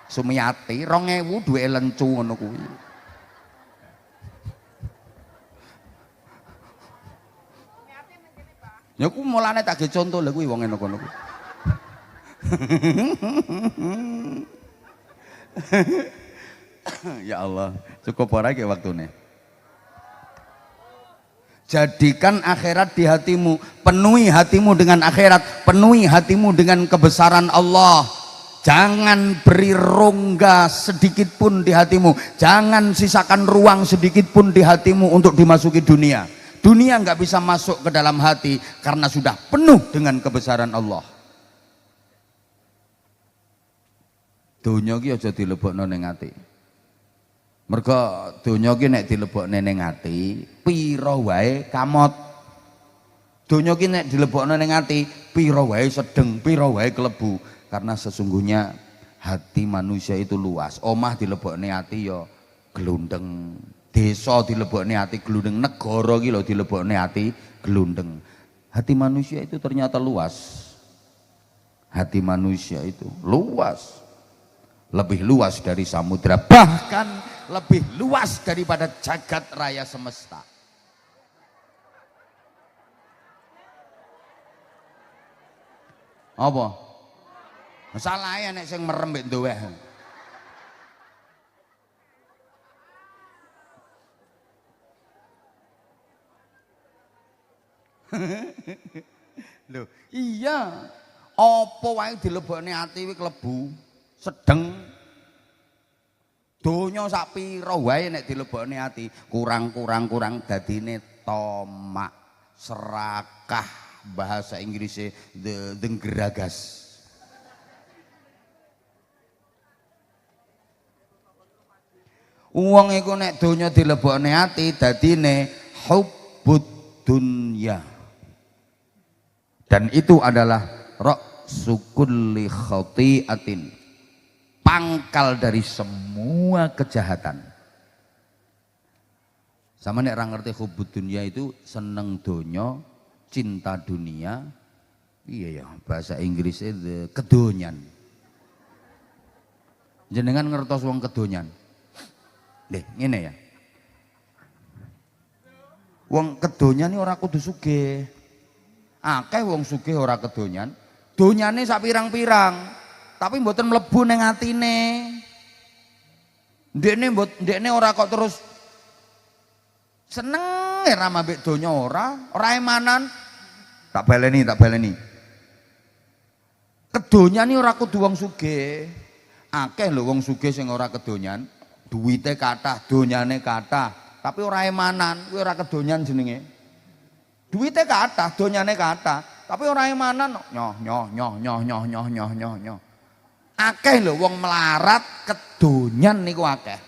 S1: Sumiati 2000 duwe lencu ngono kuwi. Ya ku mulane tak ge conto lho kuwi wong ngono kuwi. Ya Allah, cukup ora iki waktune. Jadikan akhirat di hatimu, penuhi hatimu dengan akhirat, penuhi hatimu dengan kebesaran Allah. Jangan beri rongga sedikit pun di hatimu, jangan sisakan ruang sedikit pun di hatimu untuk dimasuki dunia. Dunia nggak bisa masuk ke dalam hati karena sudah penuh dengan kebesaran Allah. Dunia ki aja dilebokno ning ati. Mergo dunia ki nek dilebokne ning ati, pira wae kamot. Dunia ki nek dilebokno ning ati, pira wae sedeng, pira wae klebu. Karena sesungguhnya hati manusia itu luas. Omah dilebokne ati ya glundeng, desa dilebokne ati glundeng, negara ki lho dilebokne ati glundeng. Hati manusia itu ternyata luas. Hati manusia itu luas. Lebih luas dari samudra, bahkan lebih luas daripada jagat raya semesta. Apa? Salahnya nek sing merem mbek ndoweh. Loh, iya. Apa wae dilebokne ati kuwi klebu, sedeng. Donya sak pira wae nek dilebokne ati, kurang dadine tomak, serakah, bahasa Inggrisnya denggeragas. Wong iku nek donya dilebokne ati dadine hubbud dunya. Dan itu adalah ra'su kulli khati'atin. Pangkal dari semua kejahatan. Sama nek ra ngerti hubbud dunya itu seneng donya, cinta dunia. Iya ya, bahasa Inggrisnya kedonyan. Jenengan ngertos wong kedonyan. Deh, ngene ya. Wong kedonyan ini ora kudu sugih. Akeh wong sugih ora kedonyan. Donyane sak pirang-pirang, tapi mboten mlebu ning atine. Ndekne ora kok terus seneng ra mbek donya ora emanan. Tak baleni. Kedonyan ini ora kudu wong sugih. Akeh lho wong sugih sing ora kedonyan, duwite kathah, donyane kathah, tapi ora emanan, kuwi ora kedonyan jenenge. Duwite kathah, donyane kathah, tapi ora emanan. Nyoh. Akeh lho wong melarat kedonyan niku akeh.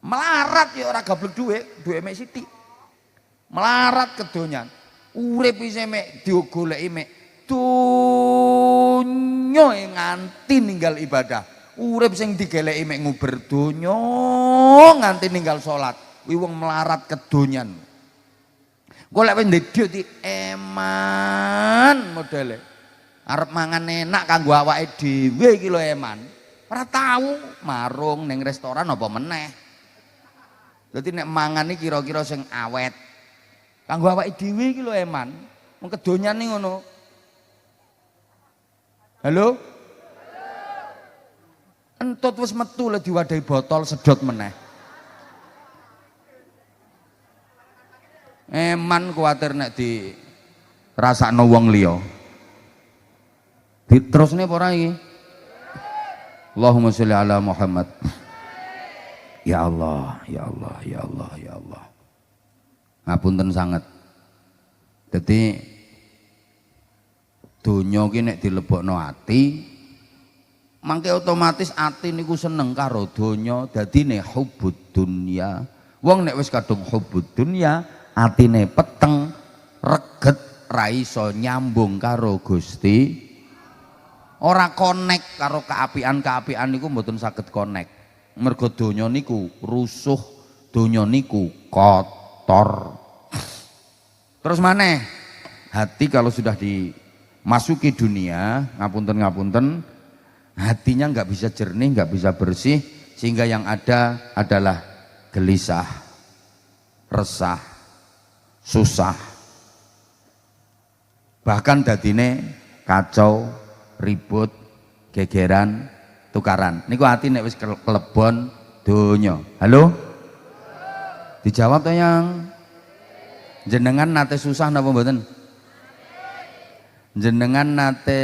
S1: Melarat ya ora gablek dhuwit mek sithik. Melarat kedonyan. Urip isih mek digoleki mek donya nganti ninggal ibadah. Urip sing digeleki mek nguber donya nganti ninggal salat. Kuwi wong melarat kedonyan. Golek wis ndedhi di eman modele. Arep mangan enak kanggo awake dhewe iki lho eman. Ora tau marung ning restoran apa meneh. Dadi nek mangan iki kira-kira sing awet. Kanggo awake dhewe iki lho eman. Wong kedonyan iki ngono. Halo? Entut wis metu le diwadahi botol sedot meneh. Eman kuwatir nek di rasakno wong liya. Diterusne apa ora iki? Allahumma sholli ala Muhammad. Ya Allah, ya Allah, ya Allah, ya Allah. Ngapunten sanget. Dadi donya ki nek dilebokno ati, mangke otomatis ati niku seneng karo donya, dadine hubbud dunya. Wong nek wis kadung hubbud dunya, atine peteng, reget, ra iso nyambung karo Gusti. Ora connect karo keapian-keapian niku mboten saged connect. Mergo donya niku rusuh, donya niku kotor. Terus maneh, hati kalau sudah dimasuki dunia, ngapunten, hatinya nggak bisa jernih, nggak bisa bersih, sehingga yang ada adalah gelisah, resah, susah, bahkan dadine kacau, ribut, gegeran, tukaran. Niku hati nek wis kelebon donya. Halo? Dijawab to yang jenengan nate susah napa mboten? Jenengan nate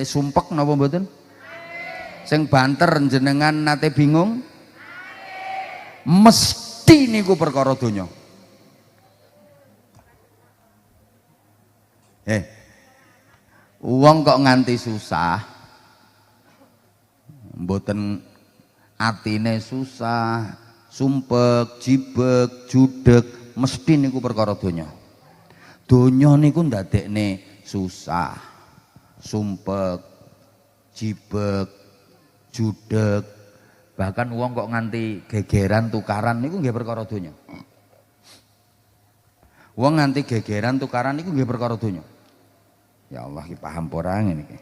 S1: sumpek napa mboten? Sing banter jenengan nate bingung? Mesti niku perkara donya. Wong kok nganti susah, mboten atine susah, sumpek, jibek, judeg, mesti niku perkara donya. Donya niku ndadekne susah, sumpek, jibek, judeg, bahkan wong kok nganti gegeran tukaran niku nggih perkara donya. Wong nganti gegeran tukaran niku nggih perkara donya. Ya Allah, ki paham ora ngene iki.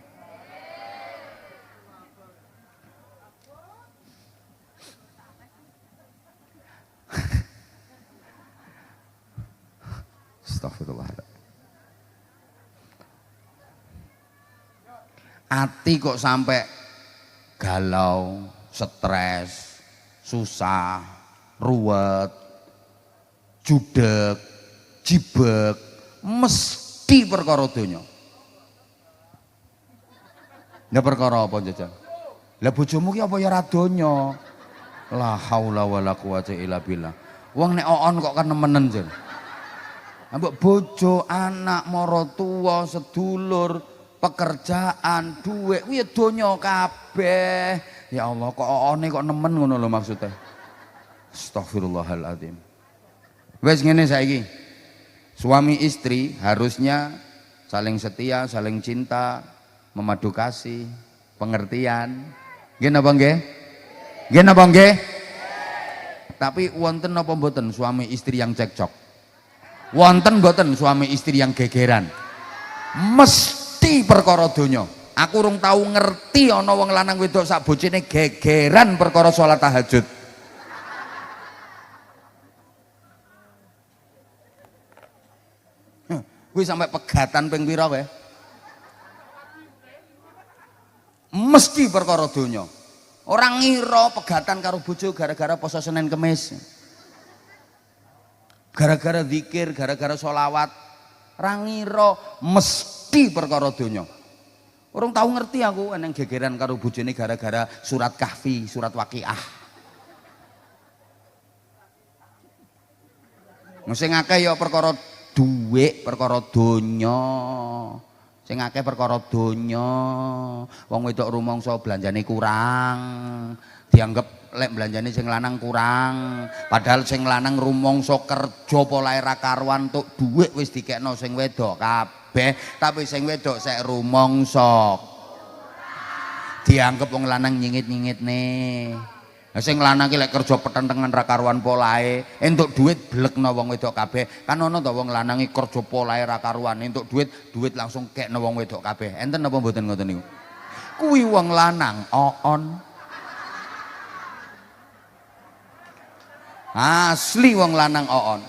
S1: Astagfirullah. Ati kok sampai galau, stres, susah, ruwet, judeg, jibek, mesti perkara donya. Ya perkara apa jajan? Lah bojomu ki apa ya ra donya? La haula wala quwata illa billah. Wong nek oon kok kan nemenen jen. Ambek bojo, anak, maratuwa, sedulur, pekerjaan, duit, kuwi ya donya kabeh. Ya Allah, kok oone kok nemen ngono lho maksudnya. Astagfirullahaladzim. Wes ngene saiki. Suami istri harusnya saling setia, saling cinta, memadu kasih, pengertian. Nggih napa nggih? Nggih napa nggih? Tapi wonten napa mboten suami istri yang cekcok? Wonten mboten suami istri yang gegeran? Mesti perkara donya. Aku urung tahu ngerti ana wong lanang wedok sak bojone gegeran perkara salat tahajud. Kuwi sampai pegatan ping pira kowe? Mesti perkara donya. Orang ngira pegatan karo bojo gara-gara poso Senin Kemis. Gara-gara zikir, gara-gara sholawat. Orang ngira mesti perkara donya. Orang tahu ngerti aku eneng gegeran karo bojone gara-gara surat Kahfi, surat Waqiah. Sing akeh ya perkara dhuwit, perkara donya. Sing akeh perkara donya. Wong wedok rumangsa belanjane kurang. Dianggap lek belanjane sing lanang kurang. Padahal sing lanang rumangsa kerja polahe ra karuan tuk dhuwit wis dikekno sing wedok kabeh, tapi sing wedok sek rumangsa dianggap wong lanang nyingit-nyingitne. Lah sing lanang ki lek kerja petentengan ra karuan polahe, entuk dhuwit blekno wong wedok kabeh. Kan ana ta wong lanang iki kerja polahe ra karuan, entuk dhuwit langsung kekno wong wedok kabeh. Enten apa mboten ngoten niku? Kuwi wong lanang oon. Asli wong lanang oon.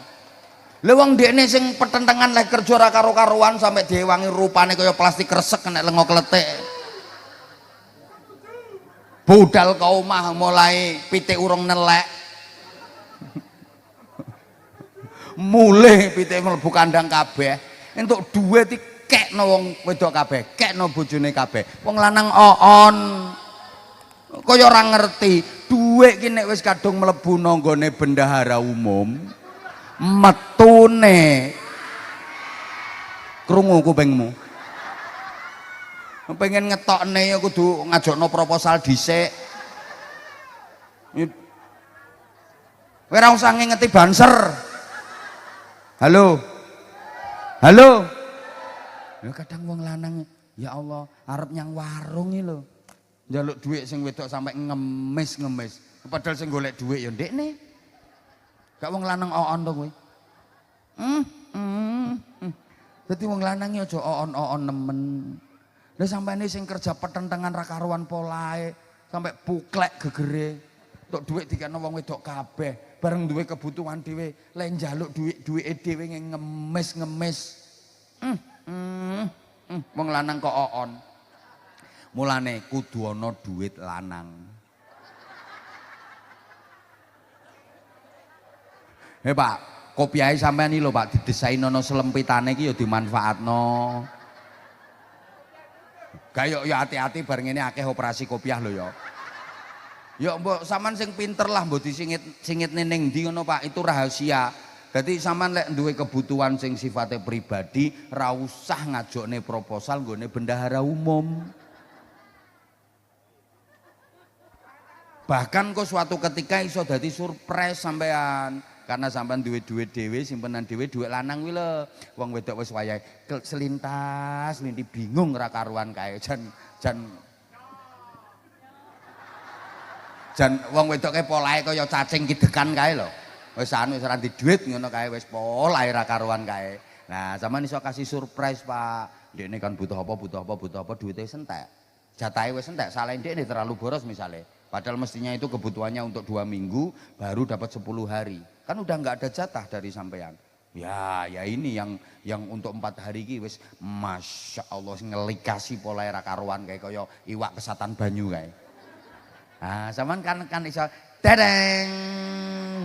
S1: Lha wong dekne sing petentengan lek kerja ra karo-karuan sampe diwangi rupane kaya plastik kresek nek lenga kletik. Budal ke omah mulai pitik urung nelek. Mulih pitik mlebu kandang kabeh. Entuk dhuwit iki kekno wong wedok kabeh, kekno bojone kabeh. Wong lanang oon. Kaya ora ngerti, dhuwit ki nek wis kadung mlebu nanggone bendahara umum, metune krungu kupingmu. Pengen ngetokne ya kudu ngajokno proposal dhisik. Kowe ora usah ngingeti banser. Halo. Halo. Lho kadang wong lanang ya Allah arep nyang warung iki lho. Njaluk dhuwit sing wedok sampai ngemis-ngemis. Padahal sing golek dhuwit ya ndekne. Gak wong lanang oon to kowe. Dadi wong lanang ya aja oon-oon nemen. Lah sampene sing kerja petentengan ra karuan polahe, sampai puklek gegere. Tok dhuwit dikene wong wedok kabeh, bareng duwe kebutuhan dhewe, le njaluk dhuwite dhewe ngemis-ngemis. Wong lanang kok oon. Mulane kudu ana dhuwit lanang. Pak, kopiahe sampean iki lho Pak didesain ana selempitane iki ya dimanfaatno. Gak ya hati-hati bareng ini akeh operasi kopiah lho ya. Ya mbok sampean sing pinter lah mbok disingit ning ndi ngono Pak, itu rahasia. Dadi sampean lek duwe kebutuhan sing sifatnya pribadi, ra usah ngajokne proposal nggone bendahara umum. Bahkan kok suatu ketika iso dadi surprise sampean karena sampean duwe duit dhewe, simpenan dhewe, duit lanang kuwi lho. Wong wedok wis wayahe selintas, linti bingung ra karuan kae. Jan wong wedoke polahe kaya cacing kidekan kae lho. Wis anu wis ora di duit ngono kae wis polahe ra karuan kae. Nah, sampean iso kasih surprise, Pak. Ndekne kan butuh apa, duitnya wis entek. Jatahe wis entek, salahe ndekne terlalu boros misalnya. Padahal mestinya itu kebutuhannya untuk 2 minggu baru dapat 10 hari. Kan udah nggak ada jatah dari sampean. Ya ini yang untuk 4 hari iki wis masya Allah ngelikasi pola era karuan kayak kaya iwak kesatan banyu kayak. Nah, sampean kan iso dereng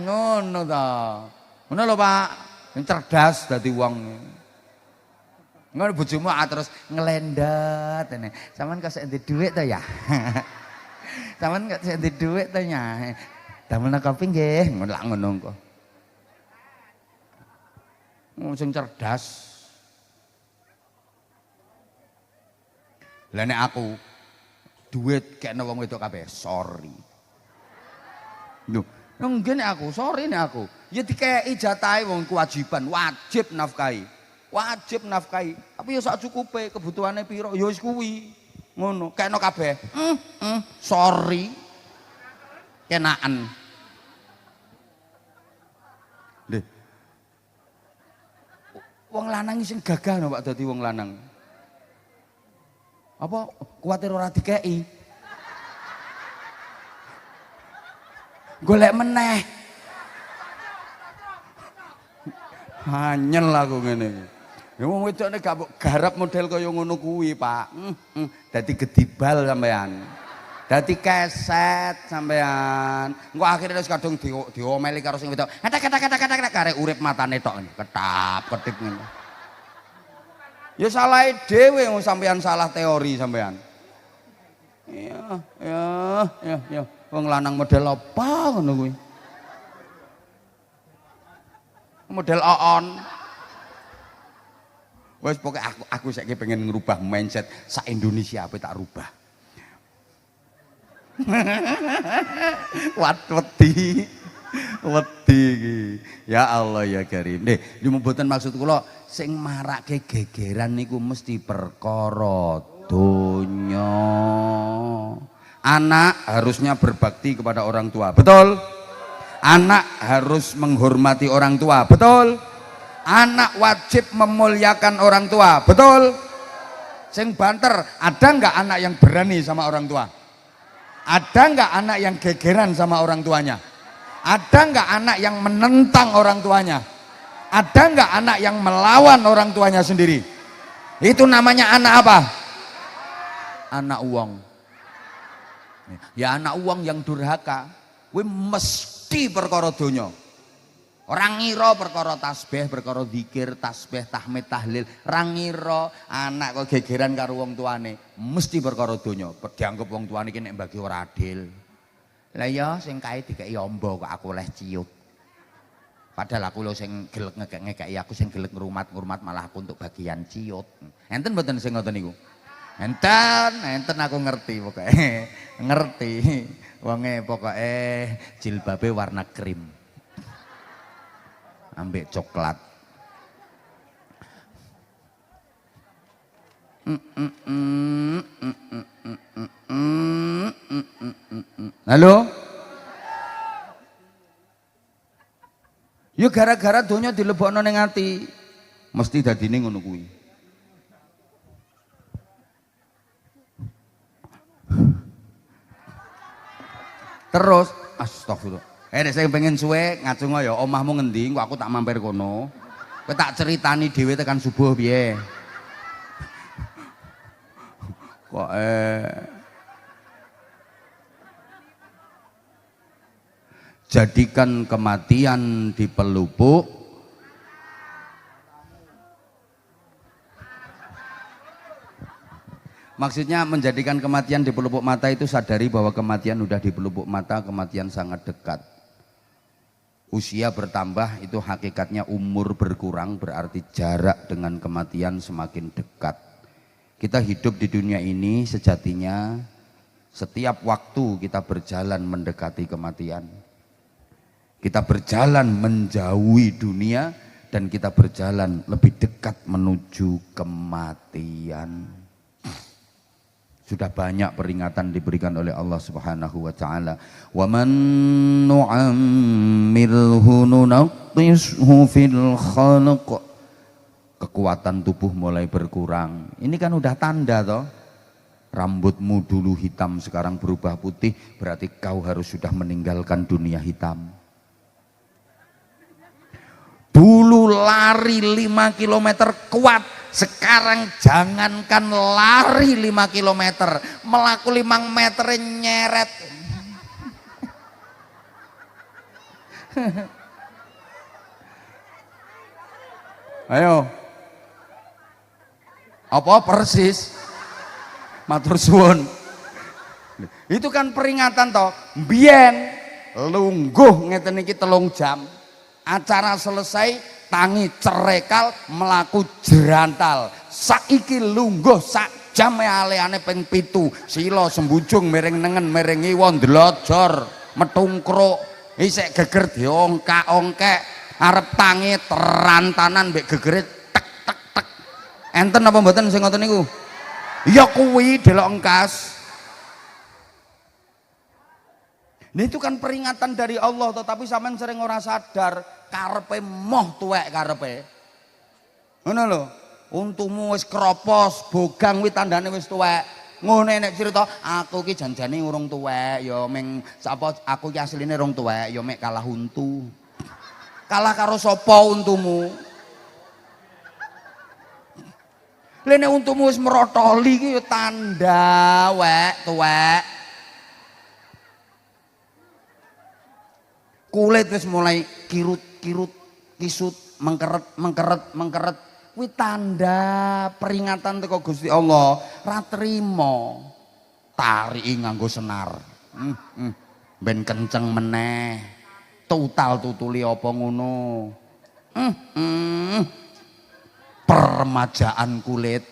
S1: ngono to. Ngono lho Pak, yang cerdas dadi wong. Ngono bojomu terus ngelendet ngene. Sampean kok sik ndek dhuwit to ya? Sampeyan gak sing duit to nya. Damelna kopi nggih, ngono kok. Sing cerdas. Lah nek aku duit kene wong wedok kabeh, sorry. Lho, ngene aku, sorry nek aku. Ya dikei jatahe wong kewajiban, wajib nafkahi. Wajib nafkahi. Tapi ya sak cukupe, kebutuhane piro ya wis kuwi. Ngono, kene kabeh. Sorry. Kenaan. Lho. Wong lanang sing gagah no Pak dadi wong lanang. Apa kuwatir ora dikei? Golek meneh. Hanyel aku ngene. Ya wong wedok nek gak garap model kaya ngono kuwi, Pak. Dadi gedibal sampean. Dadi keset sampean. Engko akhirnya wis kadung diomeli karo sing wedok. Kata karek urip matane tok ngene. Ketap-ketip ngene. Ya salahe dhewe wong sampean salah teori sampean. Ya. Wong lanang model apa ngono kuwi? Model oon. Wes pokoke aku saiki pengen ngerubah mindset sak Indonesia apa tak rubah. Wedi iki. Ya Allah ya Karim. Nih, mboten maksud kula sing marake gegeran niku mesti perkara donya. Anak harusnya berbakti kepada orang tua, betul? Anak harus menghormati orang tua, betul? Anak wajib memuliakan orang tua, betul? Sing banter, ada nggak anak yang berani sama orang tua? Ada nggak anak yang gegeran sama orang tuanya? Ada nggak anak yang menentang orang tuanya? Ada nggak anak yang melawan orang tuanya sendiri? Itu namanya anak apa? Anak uang. Ya anak uang yang durhaka, kuwi mesti perkara donya. Orang ngira perkara tasbih, perkara zikir, tasbih, tahmid, tahlil. Orang ngira anak kok gegeran karo wong tuane, mesti perkara donya. Dianggap wong tuane iki nek bagi ora adil. Lah ya sing kae dikeki amba kok aku oleh ciut. Padahal aku lho sing gelek ngekeki aku sing gelek ngrumat-ngrumat malah aku untuk bagian ciut. Enten mboten sing ngoten niku? Enten aku ngerti pokoke. Ngerti. Wonge pokoke jilbabe warna krim. Ambek coklat. Halo? Yo gara-gara donya dilebokno ning ati, mesti dadine ngono kuwi. Terus astagfirullah. Nek sing pengen suwe ngacungo ya omahmu ngendi, engko aku tak mampir kono. Kowe tak ceritani dhewe tekan subuh piye. Kok jadikan kematian di pelupuk maksudnya menjadikan kematian di pelupuk mata itu sadari bahwa kematian udah di pelupuk mata, kematian sangat dekat. Usia bertambah itu hakikatnya umur berkurang, berarti jarak dengan kematian semakin dekat. Kita hidup di dunia ini sejatinya setiap waktu kita berjalan mendekati kematian. Kita berjalan menjauhi dunia dan kita berjalan lebih dekat menuju kematian. Sudah banyak peringatan diberikan oleh Allah Subhanahu wa taala. Wa man nu'ammirhu nunaqqishu fil khalq. Kekuatan tubuh mulai berkurang. Ini kan udah tanda toh. Rambutmu dulu hitam sekarang berubah putih, berarti kau harus sudah meninggalkan dunia hitam. Dulu lari 5 km kuat, sekarang jangankan lari 5 km, melaku 5 meter nyeret. Ayo. Apa persis? Matur suwun. Itu kan peringatan toh. Biyen lungguh ngeten iki 3 jam. Acara selesai tangi cerekal melaku jerantal. Saiki lungguh sak jam aleane ping 7 sila sembujung miring nengen miring iwa ndlojor metungkruk isik geger diongkak-ongkek arep tangi terantanan mbek gegere tek tek tek enten apa mboten sing ngoten niku ya kuwi delok engkas. Nah itu kan peringatan dari Allah, tetapi sampean sering ora sadar karepe moh tuwek karepe. Ngono lho, untumu wis kropos, bogang kuwi tandane wis tuwek. Ngene nek cerita aku ki janjane urung tuwek, ya ming sapa aku ki asline urung tuwek, ya mek kalah untu. Kalah karo sapa untumu? Lene untumu wis merotoli ki ya tanda wek tuwek. Kulit wis mulai kirut-kirut, kisut, mengkeret. Kuwi tanda peringatan teko Gusti Allah. Ra trimo tariki nganggo senar. Ben kenceng meneh. Tutal-tutuli apa ngono. Permajaan kulit.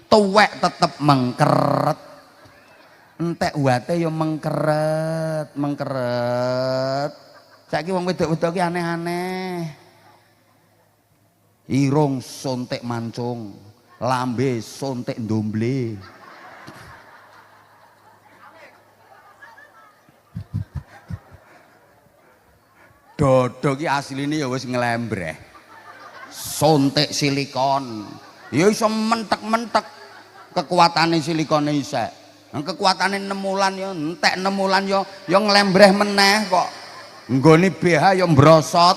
S1: Tuwek tetep mengkeret. Entek wate ya mengkeret. Saiki wong wedok-wedok ki aneh-aneh. Irung sontek mancung, lambe sontek ndomble. Dodo ki asline ya wis nglembreh. Sontek silikon. Ya iso mentek-mentek kekuatane silikone isek. Kekuatane 6 wulan ya entek 6 wulan ya nglembreh meneh kok. Nggone BH ya mbrosot.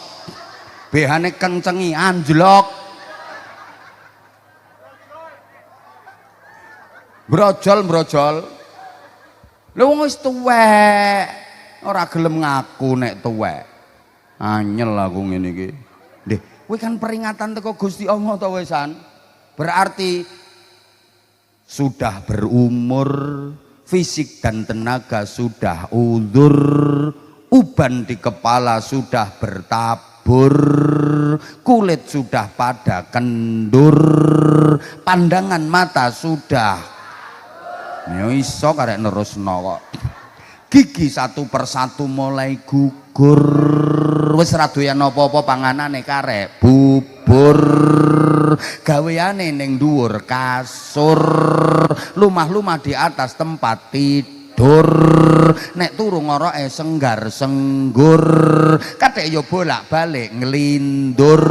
S1: BH-ne kencengi anjlok. Brojol. Lha wong wis tuwek, ora gelem ngaku nek tuwek. Anyel aku ngene iki. Nggih, kuwi kan peringatan teko Gusti Allah to wesan. Berarti sudah berumur, fisik dan tenaga sudah uzur, uban di kepala sudah bertabur, kulit sudah pada kendur, pandangan mata sudah iso karek nerusno kok. Gigi satu persatu mulai gugur, wis ra doyan apa-apa panganane karek bubur. Gaweane ning dhuwur kasur, lumah-lumah di atas tempat tidur, nek turu ngoroke senggar-senggur, kathek yo bolak-balik nglindur,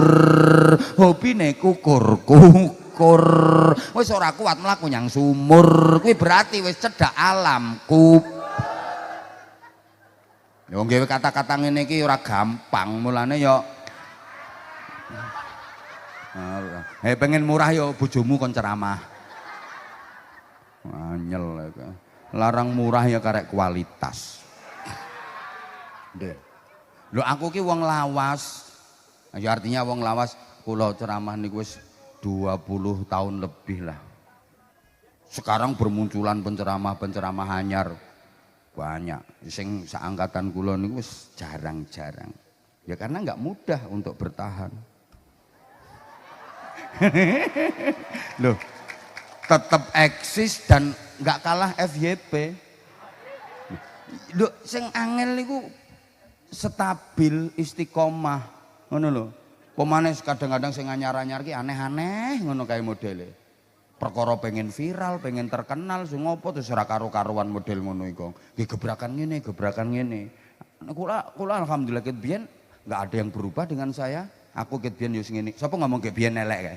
S1: hobine kukur-kukur, wis ora kuat mlaku nyang sumur, kuwi berarti wis cedhak alam yo nggawe kata-kata ngene iki ora gampang, mulane yo pengen murah yo bojomu kon ceramah. Anyel larang murah ya karek kualitas. Nggih. Lho aku ki wong lawas. Ya artinya wong lawas kula ceramah niku wis 20 tahun lebih lah. Sekarang bermunculan penceramah-penceramah anyar banyak. Sing seangkatan kula niku wis jarang-jarang. Ya karena nggak mudah untuk bertahan. Loh, tetap eksis dan nggak kalah FYP. Loh, sing angel niku stabil istiqomah, ngono lho. Pemane kadang-kadang sing anyar-anyar ki aneh-aneh ngono kae modele. Perkara pengen viral, pengen terkenal, sing ngopo terus ora karo-karuan model ngono iku. Nggih gebrakan ngene. Kula alhamdulillah ket biyen nggak ada yang berubah dengan saya. Aku ket biyen yo sing ngene. Sapa ngomong ket biyen elek kae?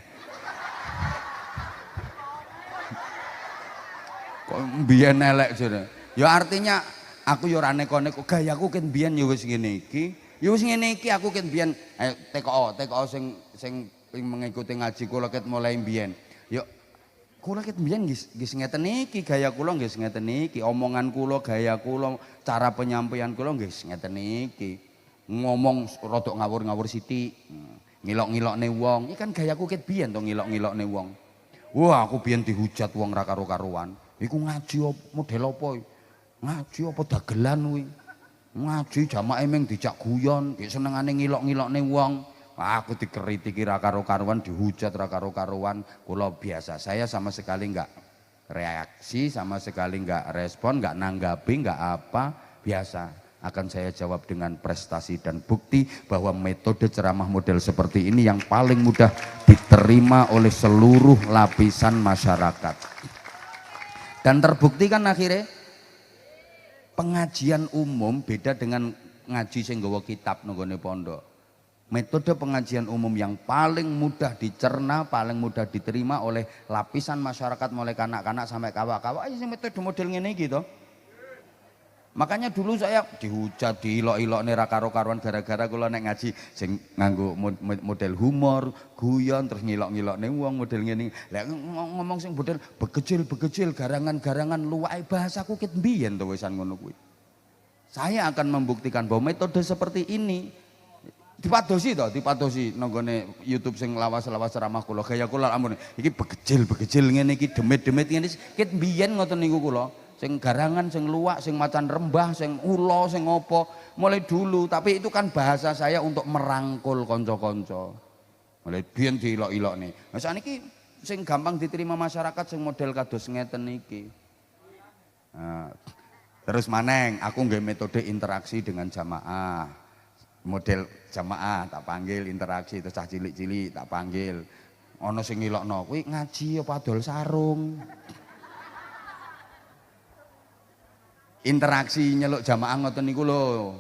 S1: Kok biyen elek jare. Ya artinya aku yo ora neko-neko gayaku ket biyen yo wis ngene iki. Ya wis ngene iki aku ket biyen TKO sing mengikuti ngaji kula ket mulai biyen. Yo kula ket biyen nggih ngeten iki gaya kula nggih ngeten iki, omongan kula, gaya kula, cara penyampaian kula nggih ngeten iki. Ngomong rodok ngawur-ngawur sithik. Ngilok-ngilokne wong. Iki kan gayaku ket biyen to ngilok-ngilokne wong. Wah, aku biyen dihujat wong ra karo-karuan. Iku ngaji model apa? Ngaji apa dagelan kuwi? Ngaji jamake ming dijak guyon, ki senengane ngilok-ngilokne wong. aku dikritiki ra karo-karuan, dihujat ra karo-karuan, kula biasa. Saya sama sekali enggak reaksi, sama sekali enggak respon, enggak nanggapi, enggak apa, biasa. Akan saya jawab dengan prestasi dan bukti bahwa metode ceramah model seperti ini yang paling mudah diterima oleh seluruh lapisan masyarakat. Dan terbukti kan akhirnya pengajian umum beda dengan ngaji sing nggawa kitab nggone pondok. Metode pengajian umum yang paling mudah dicerna, paling mudah diterima oleh lapisan masyarakat mulai kanak-kanak sampai kawak-kawak aja metode model ngene iki to. Makanya dulu saya dihujat, diilok-ilok nih karo-karuan gara-gara kula nek ngaji sing nganggo model humor, guyon terus ngilok-ngilok nih wong model ngene. Lah ngomong sing model begecil, garangan-garangan luwake bahasaku ket mbiyen to wisan ngono kuwi. Saya akan membuktikan bahwa metode seperti ini dipadosi nanggone YouTube sing lawas-lawas ceramah kula gaya kula ampun iki begecil ngene iki demit-demit ngene ket mbiyen ngoten niku kula. Sing garangan, sing luwak, sing macan rembah, sing ulo, sing opo, mulai dulu. Tapi itu kan bahasa saya untuk merangkul konco-konco. Mulai biyen diilok-ilok nih. Nah saniki sing gampang diterima masyarakat, sing model kados ngeten iki. Nah, terus maneng, aku nggak metode interaksi dengan jamaah. Model jamaah tak panggil interaksi, terus cah cilik-cilik tak panggil. Ono sing ngilokno, kuwi ngaji apa adol sarung. Interaksi nyeluk jamaah ngoten niku lho.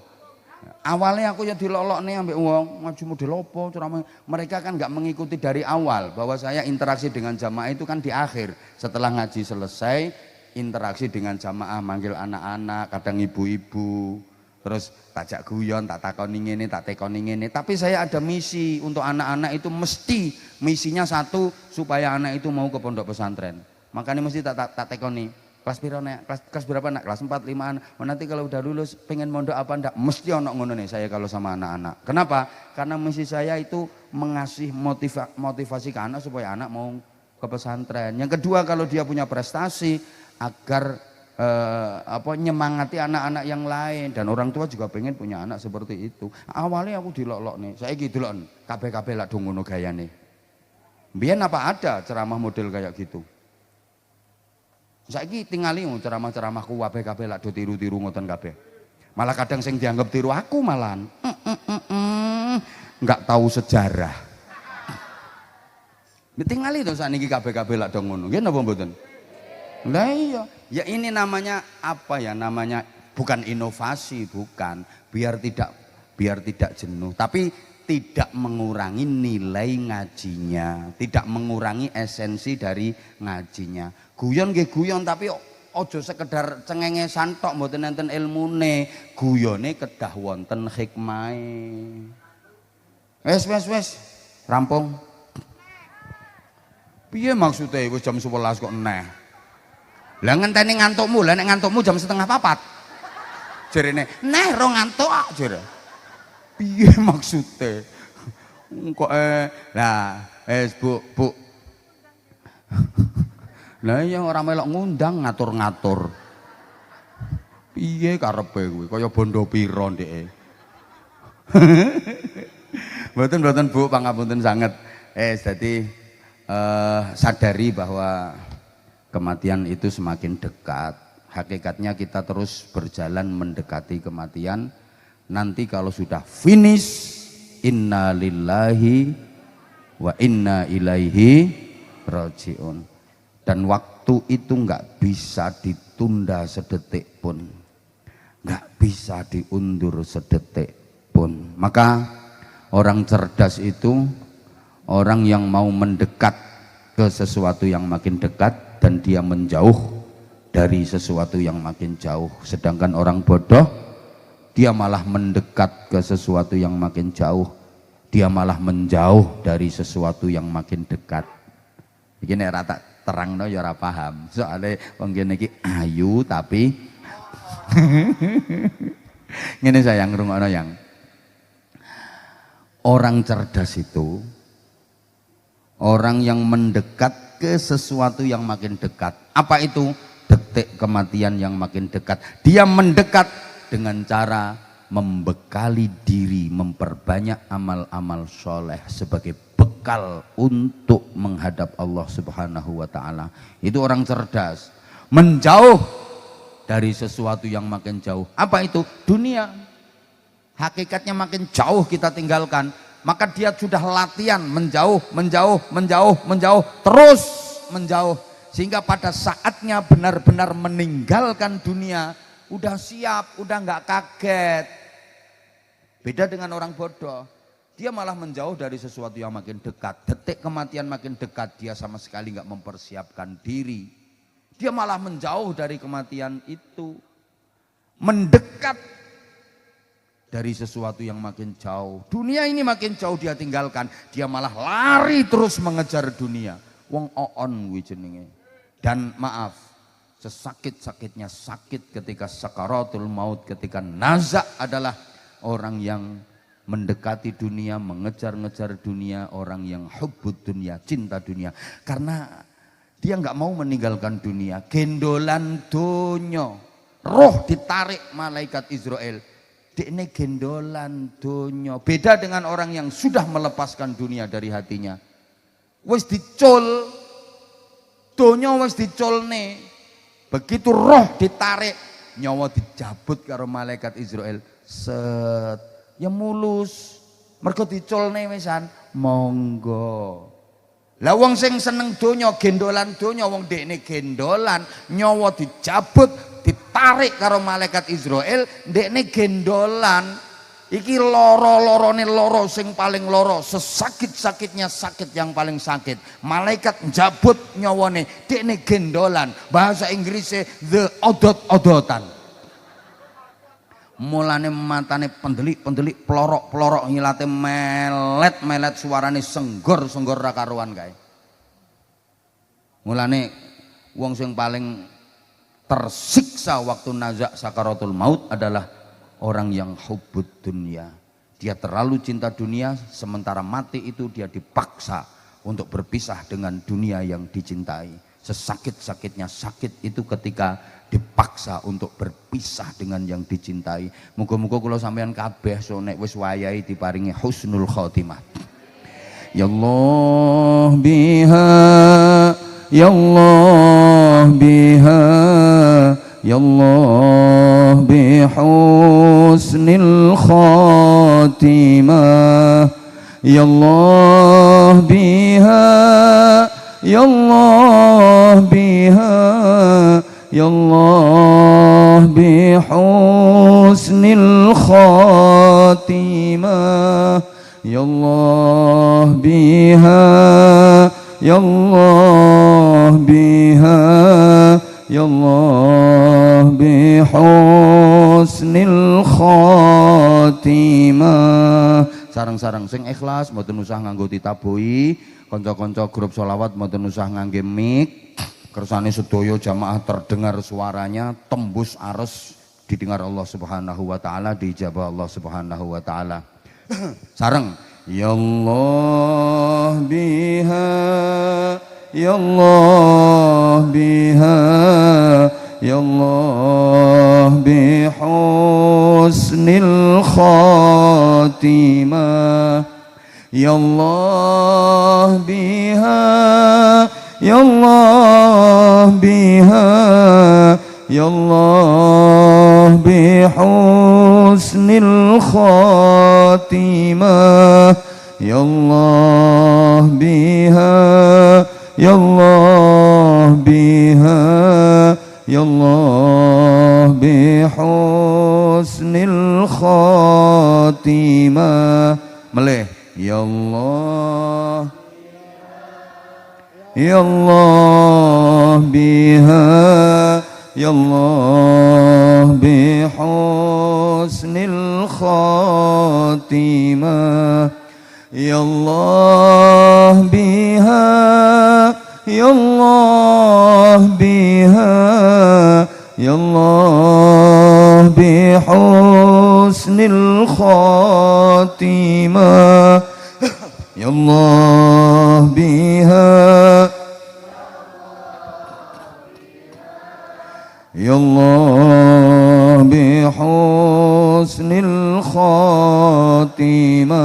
S1: Awalnya aku ya dilolokne ambek wong, ngaji model apa ceramah. Mereka kan nggak mengikuti dari awal bahwa saya interaksi dengan jamaah itu kan di akhir. Setelah ngaji selesai, interaksi dengan jamaah, manggil anak-anak, kadang ibu-ibu. Terus tajak guyon, tak takoni ngene, tak tekoni ngene. Tapi saya ada misi untuk anak-anak itu mesti misinya satu supaya anak itu mau ke pondok pesantren. Makanya mesti tak tekoni. Kelas piro nek? Kelas berapa nak? Kelas 4, 5-an. Nanti kalau udah lulus pengen mondok apa ndak? Mesti ono ngono nih saya kalau sama anak-anak. Kenapa? Karena misi saya itu mengasih motivasi ke anak supaya anak mau ke pesantren. Yang kedua kalau dia punya prestasi agar nyemangati anak-anak yang lain dan orang tua juga pengen punya anak seperti itu. Awalnya aku dilok-lok nih. Saya gitu loh. Kabeh-kabeh lak do ngono gayane. Mbiyen apa ada ceramah model kayak gitu? Saiki tingali ceramah-ceramahku kabeh lak do tiru-tiru ngoten kabeh. Malah kadang sing dianggap tiru aku malahan enggak tahu sejarah. Tingali to sakniki kabeh lak do ngono. Nggih napa mboten? Lah iya, ya ini namanya apa ya? Namanya bukan inovasi, bukan. Biar tidak jenuh, tapi tidak mengurangi nilai ngajinya, tidak mengurangi esensi dari ngajinya. Guyon nggih guyon tapi ojo sekedar cengengesan tok mboten enten ilmune. Guyone kedah wonten hikmahe. Wes rampung. Piye maksude wis jam 11 kok eneh? Lah ngenteni ngantukmu, lah nek ngantukmu jam 3:30. Jerene, "Neh ro ngantuk kok," jere. Piye maksude? Kok lah Bu. Lah iya ora melok ngundang ngatur-ngatur. Piye karepe kuwi kaya bondo pira ndeke. Mboten Bu, pangapunten sanget. Jadi sadari bahwa kematian itu semakin dekat. Hakikatnya kita terus berjalan mendekati kematian. Nanti kalau sudah finish, inna lillahi wa inna ilaihi rajiun. Dan waktu itu nggak bisa ditunda sedetik pun, nggak bisa diundur sedetik pun. Maka orang cerdas itu orang yang mau mendekat ke sesuatu yang makin dekat dan dia menjauh dari sesuatu yang makin jauh. Sedangkan orang bodoh dia malah mendekat ke sesuatu yang makin jauh, dia malah menjauh dari sesuatu yang makin dekat. Begini rata terangno ya ora paham. Soale wong kene iki ayu tapi ngene sayang ngrungokno yang. Orang cerdas itu orang yang mendekat ke sesuatu yang makin dekat. Apa itu? Detik kematian yang makin dekat. Dia mendekat dengan cara membekali diri, memperbanyak amal-amal soleh sebagai bekal untuk menghadap Allah Subhanahu wa Ta'ala. Itu orang cerdas, menjauh dari sesuatu yang makin jauh. Apa itu? Dunia. Hakikatnya makin jauh kita tinggalkan, maka dia sudah latihan menjauh, terus menjauh, sehingga pada saatnya benar-benar meninggalkan dunia udah siap, udah nggak kaget. Beda dengan orang bodoh, dia malah menjauh dari sesuatu yang makin dekat. Detik kematian makin dekat, dia sama sekali nggak mempersiapkan diri. Dia malah menjauh dari kematian itu, mendekat dari sesuatu yang makin jauh. Dunia ini makin jauh dia tinggalkan, dia malah lari terus mengejar dunia. Wong oon jenenge. Dan maaf, sesakit-sakitnya sakit ketika sakaratul maut, ketika nazak adalah orang yang mendekati dunia, mengejar-ngejar dunia, orang yang hubbud dunia, cinta dunia. Karena dia nggak mau meninggalkan dunia, gendolan donya, roh ditarik malaikat Israel. Dekne gendolan donya. Beda dengan orang yang sudah melepaskan dunia dari hatinya. Wis dicul, donya wis diculne. Begitu roh ditarik, nyawa dijabut karo malaikat Israel. Set, ya mulus. Mergo diculne wisan, monggo. Lah wong sing seneng donya, gendolan donya, wong dekne gendolan, nyawa dijabut, ditarik karo malaikat Israel, dekne gendolan. Iki loro-lorone loro sing paling loro, sesakit-sakitnya sakit yang paling sakit. Malaikat njabut nyawane, dekne gendolan. Bahasa Inggrisnya the odot-odotan. Mulane matane pendelik-pendelik, pelorok-pelorok, ngilate melet-melet, suarane senggor-senggor ra karuan kae. Mulane wong sing paling tersiksa waktu nazak sakaratul maut adalah orang yang hubbud dunia. Dia terlalu cinta dunia, sementara mati itu dia dipaksa untuk berpisah dengan dunia yang dicintai. Sesakit-sakitnya sakit itu ketika dipaksa untuk berpisah dengan yang dicintai. Muga-muga kula sampean kabeh so nek wis wayahe diparingi husnul khotimah. Ya Allah biha, ya Allah biha, ya Allah bi husnil khotimah. Ya Allah biha, ya Allah biha, ya Allah bi husnil khatimah. Ya Allah biha, ya Allah biha, ya Allah bi husnil khatimah. Sarang-sarang sing ikhlas mboten usah nganggo ditabuhi, kanca-kanca grup sholawat mboten usah ngangge mic. Kersane sedaya jamaah terdengar suaranya, tembus ares, didengar Allah Subhanahu wa Ta'ala, diijabah Allah Subhanahu wa Ta'ala. Sareng, ya Allah biha, ya Allah biha, ya Allah bi husnil khatimah. Ya Allah biha, ya Allah biha, ya Allah bi husnil khatimah. Ya Allah biha, ya Allah biha, ya Allah bi husnil khatimah. Meleh, ya Allah, ya Allah biha, ya Allah bi husnil khatimah. Ya Allah biha, ya Allah biha, ya Allah bi husnil khatimah. Ya Allah biha, ya Allah bi husnil الخاتمة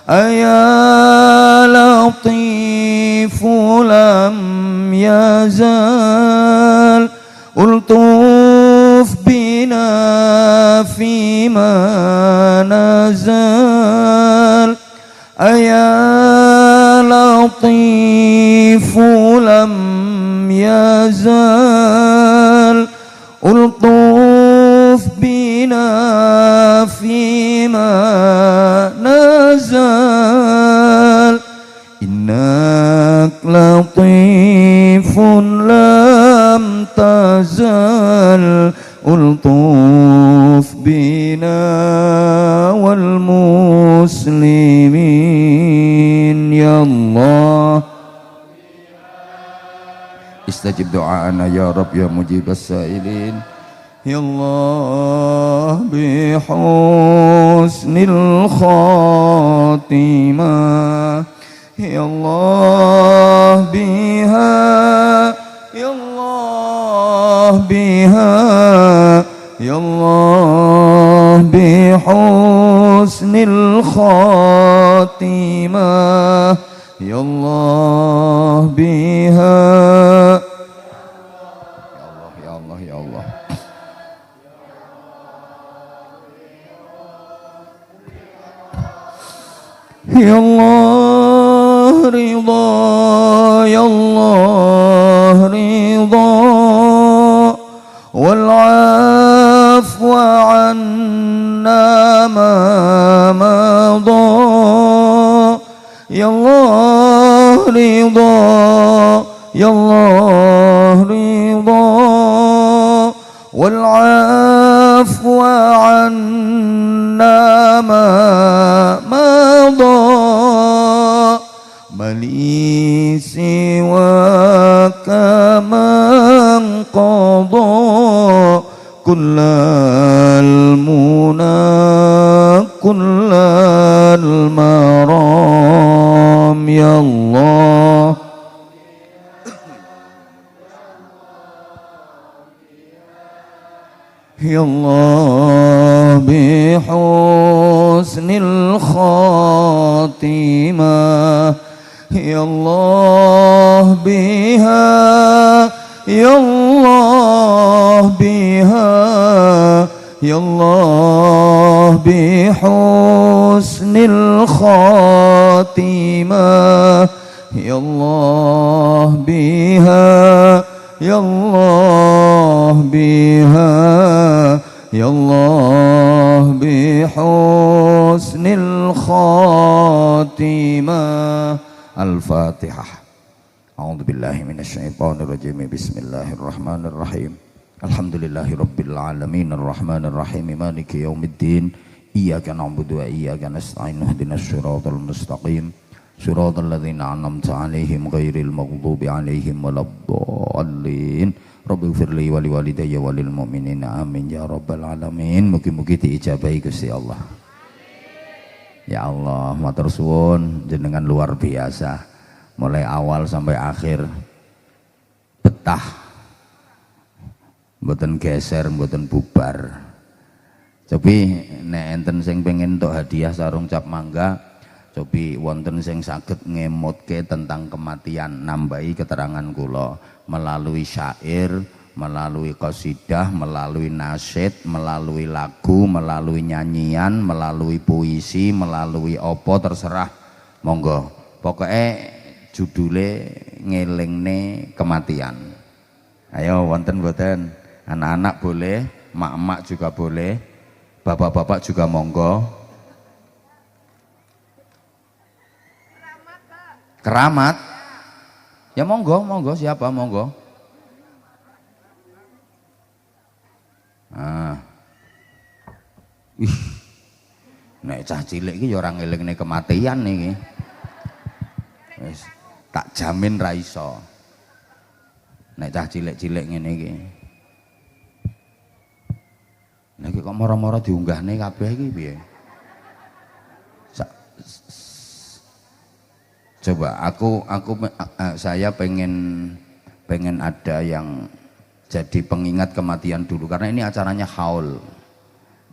S1: أيا لطيف لم يزال ألطف بنا فيما نزال أيا لطيف لم يزال ألطف بنا فيما نزال إنك لطيف لم تزل ألطف بنا والمسلمين يا الله استجب دعاءنا يا رب يا مجيب السائلين يا الله بحسن الخاتمة يا الله بها يا الله بها يا الله بحسن الخاتمة يا الله بها يا الله يا الله يا الله رضا يا الله رضا والعفو عنا ما مضى يا الله رضا يا الله رضا والعفو عنا ما مضى ملي سواك من قضى كل المنى كل المرام يا الله يا الله بحسن الخاتمة يا الله بها يا الله بها يا الله بحسن الخاتمة يا الله بها يا الله بها يا الله بحسن الخاتمة الفاتحة أعوذ بالله من الشيطان الرجيم بسم الله الرحمن الرحيم الحمد لله رب العالمين الرحمن الرحيم مالك يوم الدين إياك نعبد وإياك نستعين اهدنا الصراط المستقيم صراط الذين أنعمت عليهم غير المغضوب عليهم ولا الضالين رب اغفر لي ولوالدي وللمؤمنين آمين يا رب العالمين mugi-mugi diijabahi Gusti Allah. Ya Allah, matur suwun jenengan luar biasa mulai awal sampai akhir betah mboten geser mboten bubar. Tapi nek enten sing pengen entuk hadiah sarung cap mangga cobi wonten sing saged ngemotke tentang kematian nambahi keterangan kula melalui syair, melalui qasidah, melalui nasyid, melalui lagu, melalui nyanyian, melalui puisi, melalui opo terserah monggo. Pokoknya judule ngelingne kematian. Ayo wonten mboten? Anak-anak boleh, mak-mak juga boleh, bapak-bapak juga monggo. Keramat? Ya monggo, monggo siapa monggo? Ih, nek cah cilik iki ya ora ngelingne kematian iki. Wis tak jamin ra iso. Nek cah cilik-cilik ngene iki. Nek kok mara-mara diunggahne kabeh iki piye? Coba saya pengen ada yang jadi pengingat kematian dulu karena ini acaranya haul.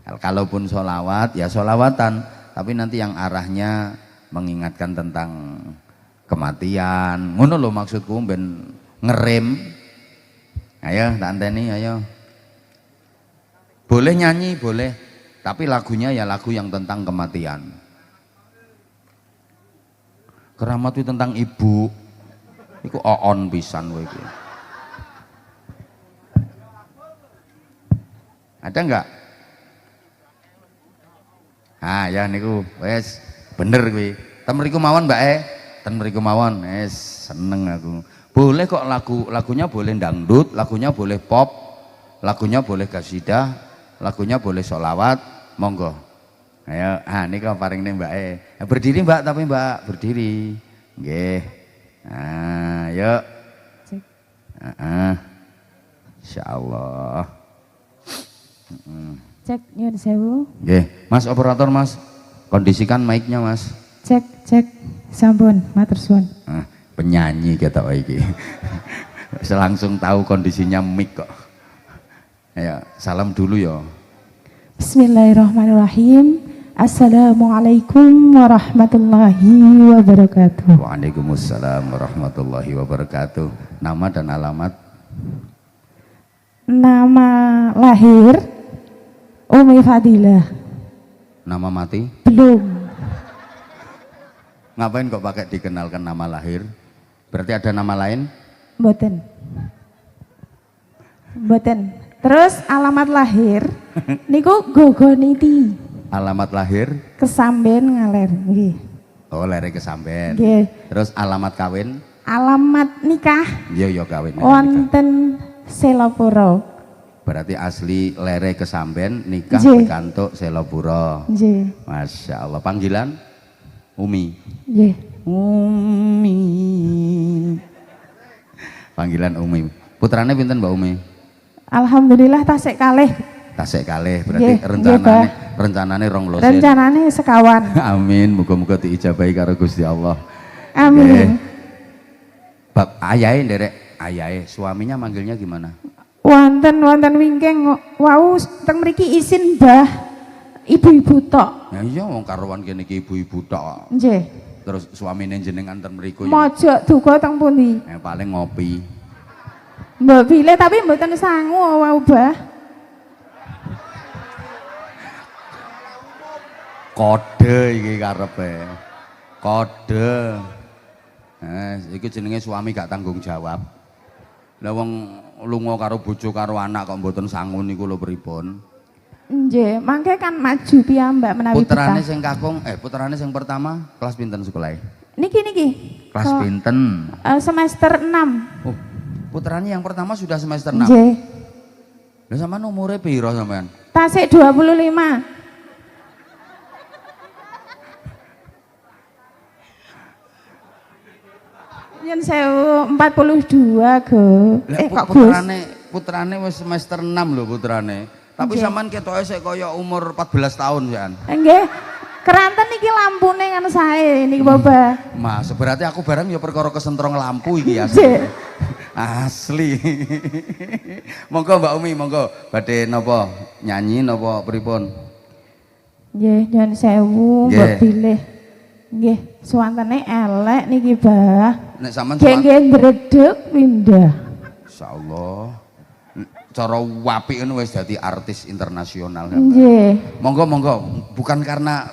S1: Kalaupun sholawat ya sholawatan, tapi nanti yang arahnya mengingatkan tentang kematian. Ngono lho maksudku, ben ngerem. Ayo tak anteni, ayo. Boleh nyanyi, boleh. Tapi lagunya ya lagu yang tentang kematian. Keramat itu tentang ibu. Iku oon pisan kowe iki. Ada enggak? Ah ya niku wes bener kuwi. Ten mriku mawon Mbak ten mriku mawon. Seneng aku. Boleh kok lagunya boleh dangdut, lagunya boleh pop, lagunya boleh qasidah, lagunya boleh sholawat, monggo. Ayo, niku paring nih Mbak berdiri Mbak, tapi Mbak berdiri. Nggih. Yuk. Insyaallah.
S2: Cek nyun sewu.
S1: Nggih, Mas operator Mas, kondisikan mic-nya Mas.
S2: Cek sampun matur suwun.
S1: Penyanyi kita iki. Langsung tahu kondisinya mic kok. Ya, salam dulu ya.
S2: Bismillahirrahmanirrahim. Assalamualaikum warahmatullahi wabarakatuh.
S1: Waalaikumsalam warahmatullahi wabarakatuh. Nama dan alamat?
S2: Nama lahir Umi Fadilah.
S1: Nama mati?
S2: Belum.
S1: Ngapain kok pakai dikenalkan nama lahir? Berarti ada nama lain?
S2: Mboten. Terus alamat lahir niku Gogoniti.
S1: Alamat lahir?
S2: Kesamben Ngaler nggih.
S1: Oh, lere Kesamben.
S2: Nggih.
S1: Terus alamat kawin?
S2: Alamat nikah
S1: Iya kawin.
S2: wonten Selopuro.
S1: Berarti asli lere Kesamben, nikah
S2: Nggih.
S1: pikantuk Selopuro.
S2: Nggih.
S1: Masya Allah. Panggilan? Umi.
S2: Nggih.
S1: Umi. Panggilan Umi. Putrane pinten Mbak Umi?
S2: Alhamdulillah tasik kalih.
S1: Tasik kalih, berarti
S2: Nggih,
S1: rencanane rong losen.
S2: Rencanane sekawan.
S1: Amin, muga-muga diijabahi karo Gusti Allah.
S2: Amin.
S1: Bab ayahe nderek, ayahe suaminya manggilnya gimana?
S2: Wonten wingking wau teng mriki izin Mbah ibu-ibu tok.
S1: Ya iya wong karuan kene iki ibu-ibu tok.
S2: Nggih.
S1: Terus suamine jenengan ten mriku
S2: Mojok duka teng pundi?
S1: paling ngopi.
S2: Mbok pilih tapi mboten sangu wau Mbah.
S1: Kode iki karepe. Kode. Iki jenenge suami gak tanggung jawab. Lah wong lunga karo bojo karo anak kok mboten sangu niku lho pripun?
S2: Nggih, mangke kan maju piyambak menawi
S1: Putrane
S2: betah.
S1: sing kakung, putrane sing pertama kelas pinten sekolahe?
S2: Niki.
S1: Kelas pinten?
S2: Semester 6.
S1: Oh, putrane yang pertama sudah semester 6.
S2: Nggih.
S1: Lah sampean umure piro sampean?
S2: Tasik 25. Yen 42 go.
S1: Lah
S2: Kok Gus?
S1: putrane wis semester 6 lho putrane. Tapi sampean ketoke sik kaya umur 14 tahun sampean.
S2: Nggih. Keranten iki lampune kan sae niki Bapak.
S1: Mas, berarti aku bareng ya perkara kesentrong lampu iki ya.
S2: Nggih.
S1: Asli. Monggo Mbak Umi, monggo. Badhe napa nyanyi napa pripun?
S2: Nggih, nyuwun sewu mbok pilih. Nggih, suwantene elek niki, Bah.
S1: Nek sampean
S2: Nggih ndredeg pindah.
S1: insyaallah cara apik ngono wis dadi artis internasional.
S2: Nggih.
S1: Monggo bukan karena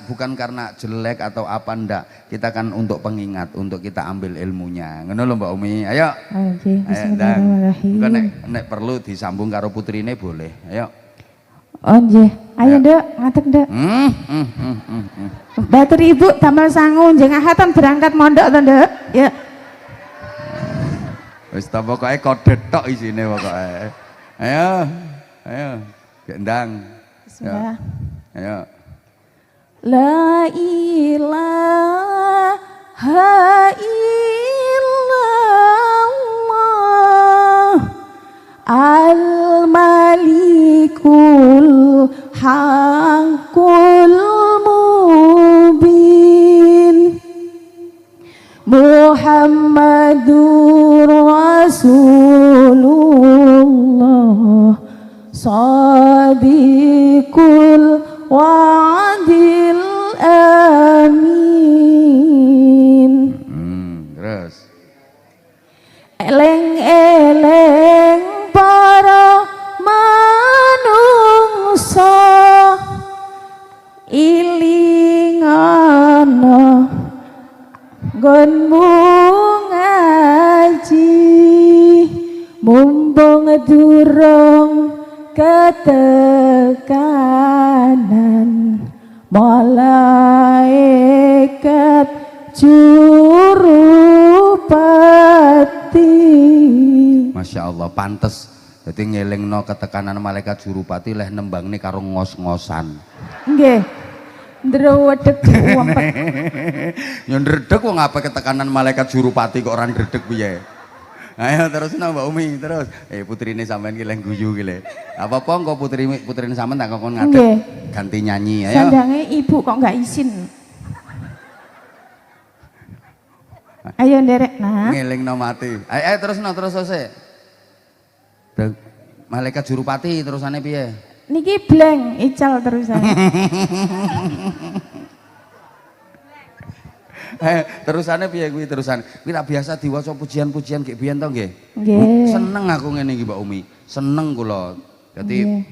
S1: jelek atau apa ndak, kita kan untuk pengingat, untuk kita ambil ilmunya ngono lho Mbak Umi. Ayo
S2: Nggih, bismillahirrahmanirrahim.
S1: Engko nek perlu disambung karo putrine boleh. Ayo
S2: Oh nggih, ayo Nduk, ngadeg Nduk. Batur Ibu damel sangu njeng ahatan berangkat mondok to Nduk. Ya.
S1: Wis ta pokoke kode tok isine pokoke. Ayo gendang.
S2: Bismillah.
S1: Ayo.
S2: La ilaha illallah al-malikul haqqul mubin Muhammadur Rasulullah Sadiqul Eleng-eleng para manungsa ilingana nggonmu ngaji mumpung durung ketekanan malaikat Jurupati.
S1: Masya Allah, pantes jadi ngelingno ketekanan malaikat Jurupati leh nembangne karo ngos-ngosan.
S2: Nggih. Ndredeg umpet.
S1: Ya ndredeg wong apa ketekanan malaikat Jurupati kok ora ndredeg piye. Ayo terus Mbak Umi terus. Putrine sampean ki leh guyu ki le. Apa-apa engko putrine sampean tak kon ngadeg ganti nyanyi ayo.
S2: Sandange ibu kok enggak izin. Ayo nderek nak.
S1: Ngelingno mati. Ayo terus sik. Malaikat Jurupati terusane piye?
S2: Niki blank ical terusan.
S1: Terusane piye kuwi terusan? Kuwi tak biasa diwaca pujian-pujian nggih biyen to nggih.
S2: Nggih.
S1: Seneng aku ngene iki Mbak Umi. Seneng kula. Dadi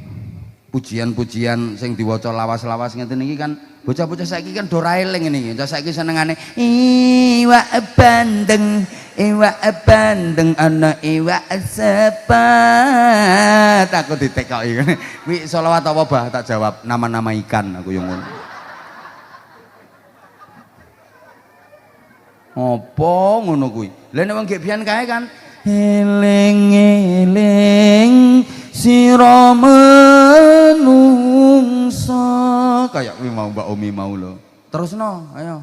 S1: pujian-pujian sing diwaca lawas-lawas ngeten iki kan bocah-bocah saiki kan do ra eling ngene iki. Bocah saiki senengane iwak bandeng ana iwak sepat. Aku ditekoki ngene. Kuwi selawat apa bah tak jawab nama-nama ikan aku yo ngono. Apa ngono kuwi? Lah nek wong gek biyen kae kan eling-eling sira menungsa kayak kuwi mau Mbak Umi mau lho. Terusno, ayo.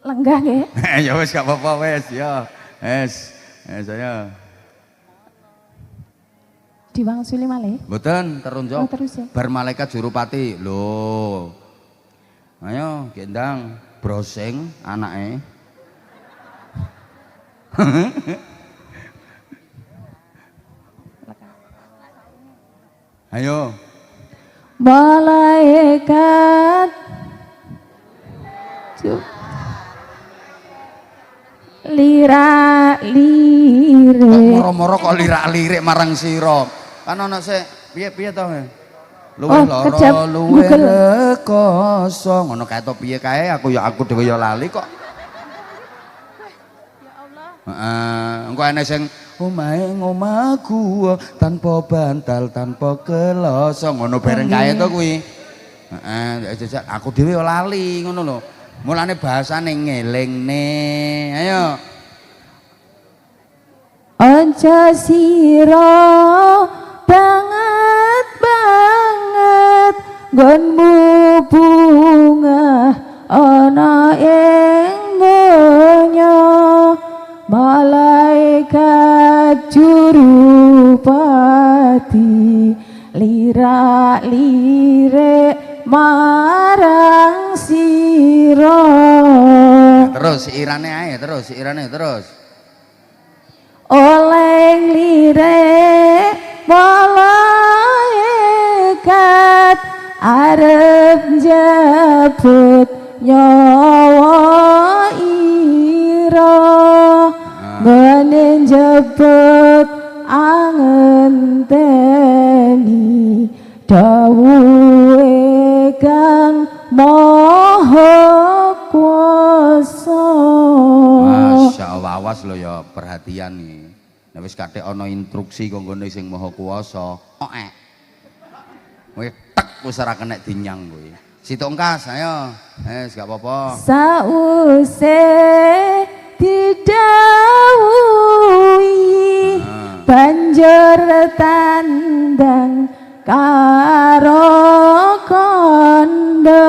S2: Lenggah nggih.
S1: Ya wis gak apa-apa wis ya. Wis ayo.
S2: Diwangsuli malih.
S1: Mboten terunjuk.
S2: Oh, terus ya.
S1: Bar malaikat Jurupati. Lho. Ayo gendang brosing anake. Ayo.
S2: Malaikat lirak-lirik.
S1: Moro-moro kok lirak-lirik marang sira. Kan ana sik piye-piye to? Luwih lara, luwih rekoso. Ngono kae to piye kae aku dhewe ya lali kok. Ya Allah. Heeh, engko ana sing omahe ngomaku tanpa bantal, tanpa keloso. Ngono bareng kae to kuwi. Heeh, aku dhewe ya lali ngono lho. Mulane bahasane ngelingne. Ayo.
S2: Aja sira banget nggonmu bunga ana ing donya malaikat Jurupati lirak-lirik marang sira.
S1: Terus irane terus.
S2: Oleh lirik malaikat arep jabut nyawa ira menjebut angenteni dawuhe kang maha kuasa.
S1: Masya Allah, awas lo ya perhatian nih. Nek wis kathek ana instruksi kanggone sing maha kuwasa. Wis tek wis ora kena dinyang kuwi. Situngkas ayo. Wis gak apa-apa.
S2: Sause didhawuhi banjur tandang karo kandha.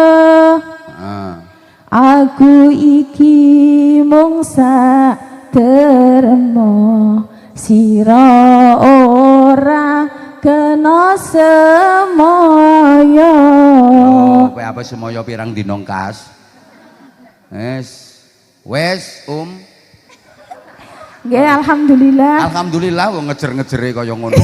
S2: Aku iki mung satermo sira ora kena semaya.
S1: Kowe apa semaya pirang dina kas? Wes
S2: Nggih alhamdulillah.
S1: Alhamdulillah wong ngejer-ngejere kaya ngono.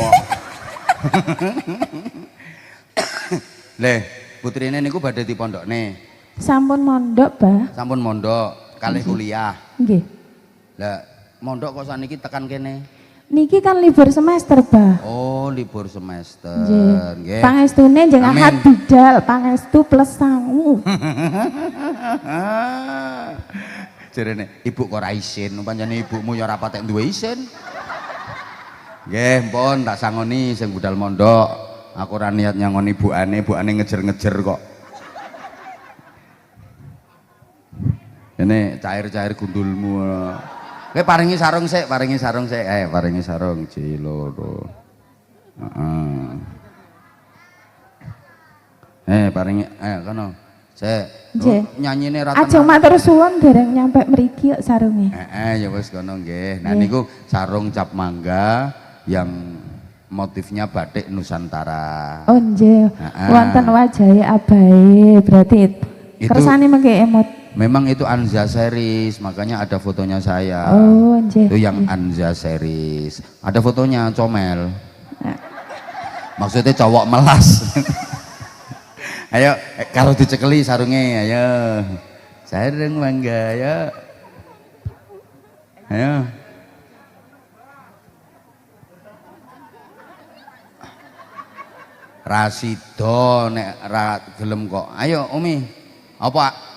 S1: Leh, putrine niku badhe dipondokne.
S2: Sampun mondok, Bah.
S1: Sampun mondok, kalih kuliah.
S2: Nggih.
S1: Lah mondok kok saniki tekan kene?
S2: Niki kan libur semester, Bah.
S1: Oh, libur semester.
S2: Nggih. Pangestune njeng Ahad bidal, pangestu plus sangu.
S1: Jarene ibu kok ora isin, pancene ibumu ya ora patek duwe isin. Nggih, mpun tak sangoni sing budal mondok. Aku ora niat nyangoni ibuane ngejer-ngejer kok. Ini cair-cair gundulmu. Kowe paringi sarung sik, paringi sarung sik. Paringi sarung ciloro. Heeh. Paringi kono. Sik. Nyanyine ra tenan.
S2: Ajeng matur suwun dereng nyampe mriki kok sarunge.
S1: Ya wis kono nggih. Nah niku sarung cap mangga yang motifnya batik Nusantara.
S2: Oh nggih. Wonten wajahe abahe berarti kersane mengke emot.
S1: Memang itu Anza series, makanya ada fotonya saya.
S2: Oh, nggih.
S1: Itu yang Anza series. Ada fotonya comel. Maksudnya cowok melas. Ayo, kalau dicekeli sarungnya, ayo. Sarung mangga, ayo. Ayo. Rasido nek ra gelem kok. Ayo Umi.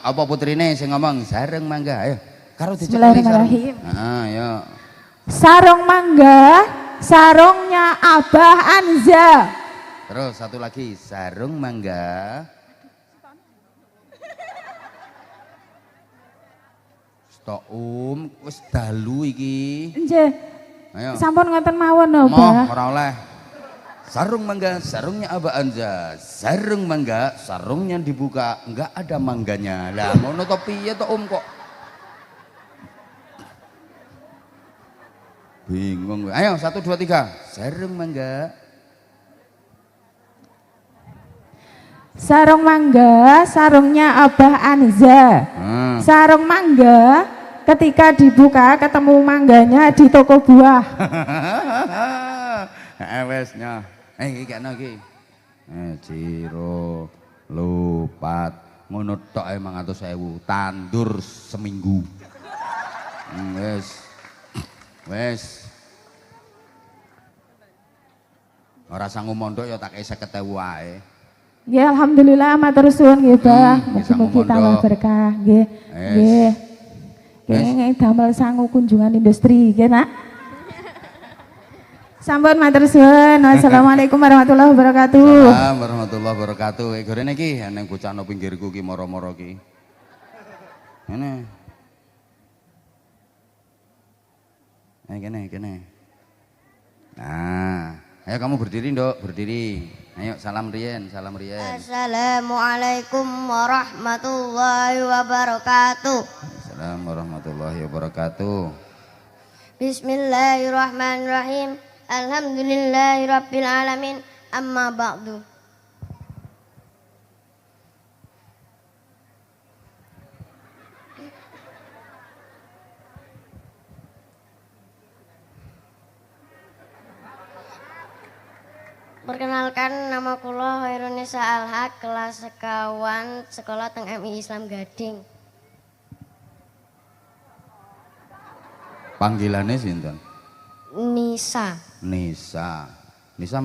S1: Apa putrine sing ngomong sarung mangga ayo karo dicekeli sarung. Ayo.
S2: Sarung mangga, sarungnya Abah Anza.
S1: Terus satu lagi sarung mangga. Stok wis dalu iki.
S2: Nggih.
S1: Ayo.
S2: Sampun ngoten mawon lho, Bah.
S1: Ora oleh. Sarung mangga, sarungnya Abah Anza. Sarung mangga, sarungnya dibuka, enggak ada mangganya. Lah ngono to piye to kok? Bingung. Ayo 1 2 3. Sarung mangga.
S2: Sarung mangga, sarungnya Abah Anza. Sarung mangga, ketika dibuka ketemu mangganya di toko buah.
S1: Wes nya. Iki kene iki. Ciro lupat ngono tok 500.000 tandur seminggu. Wes. Ora sanggup mondok ya tak kei 50.000 wae.
S2: Nggih alhamdulillah matur suwun nggih, Bah. Mugi-mugi tambah berkah nggih. Nggih. Nggih damel sangu kunjungan industri nggih, Nak. Sampun matur suwun. Wassalamualaikum warahmatullahi wabarakatuh.
S1: Waalaikumsalam warahmatullahi wabarakatuh. Gorene iki nang bocah nang pinggirku ki moro-moro ki. Ngene. Kene. Nah, ayo kamu berdiri, Nduk, berdiri. Ayo salam riyen.
S3: Assalamualaikum warahmatullahi wabarakatuh.
S1: Assalamualaikum warahmatullahi wabarakatuh.
S3: Bismillahirrahmanirrahim. Alhamdulillahirabbil alamin. Amma ba'du. Perkenalkan nama kula Hairunisa Alhaq, kelas sekawan sekolah teng MI Islam Gading.
S1: Panggilannya sinten?
S3: Nisa.
S1: Nisa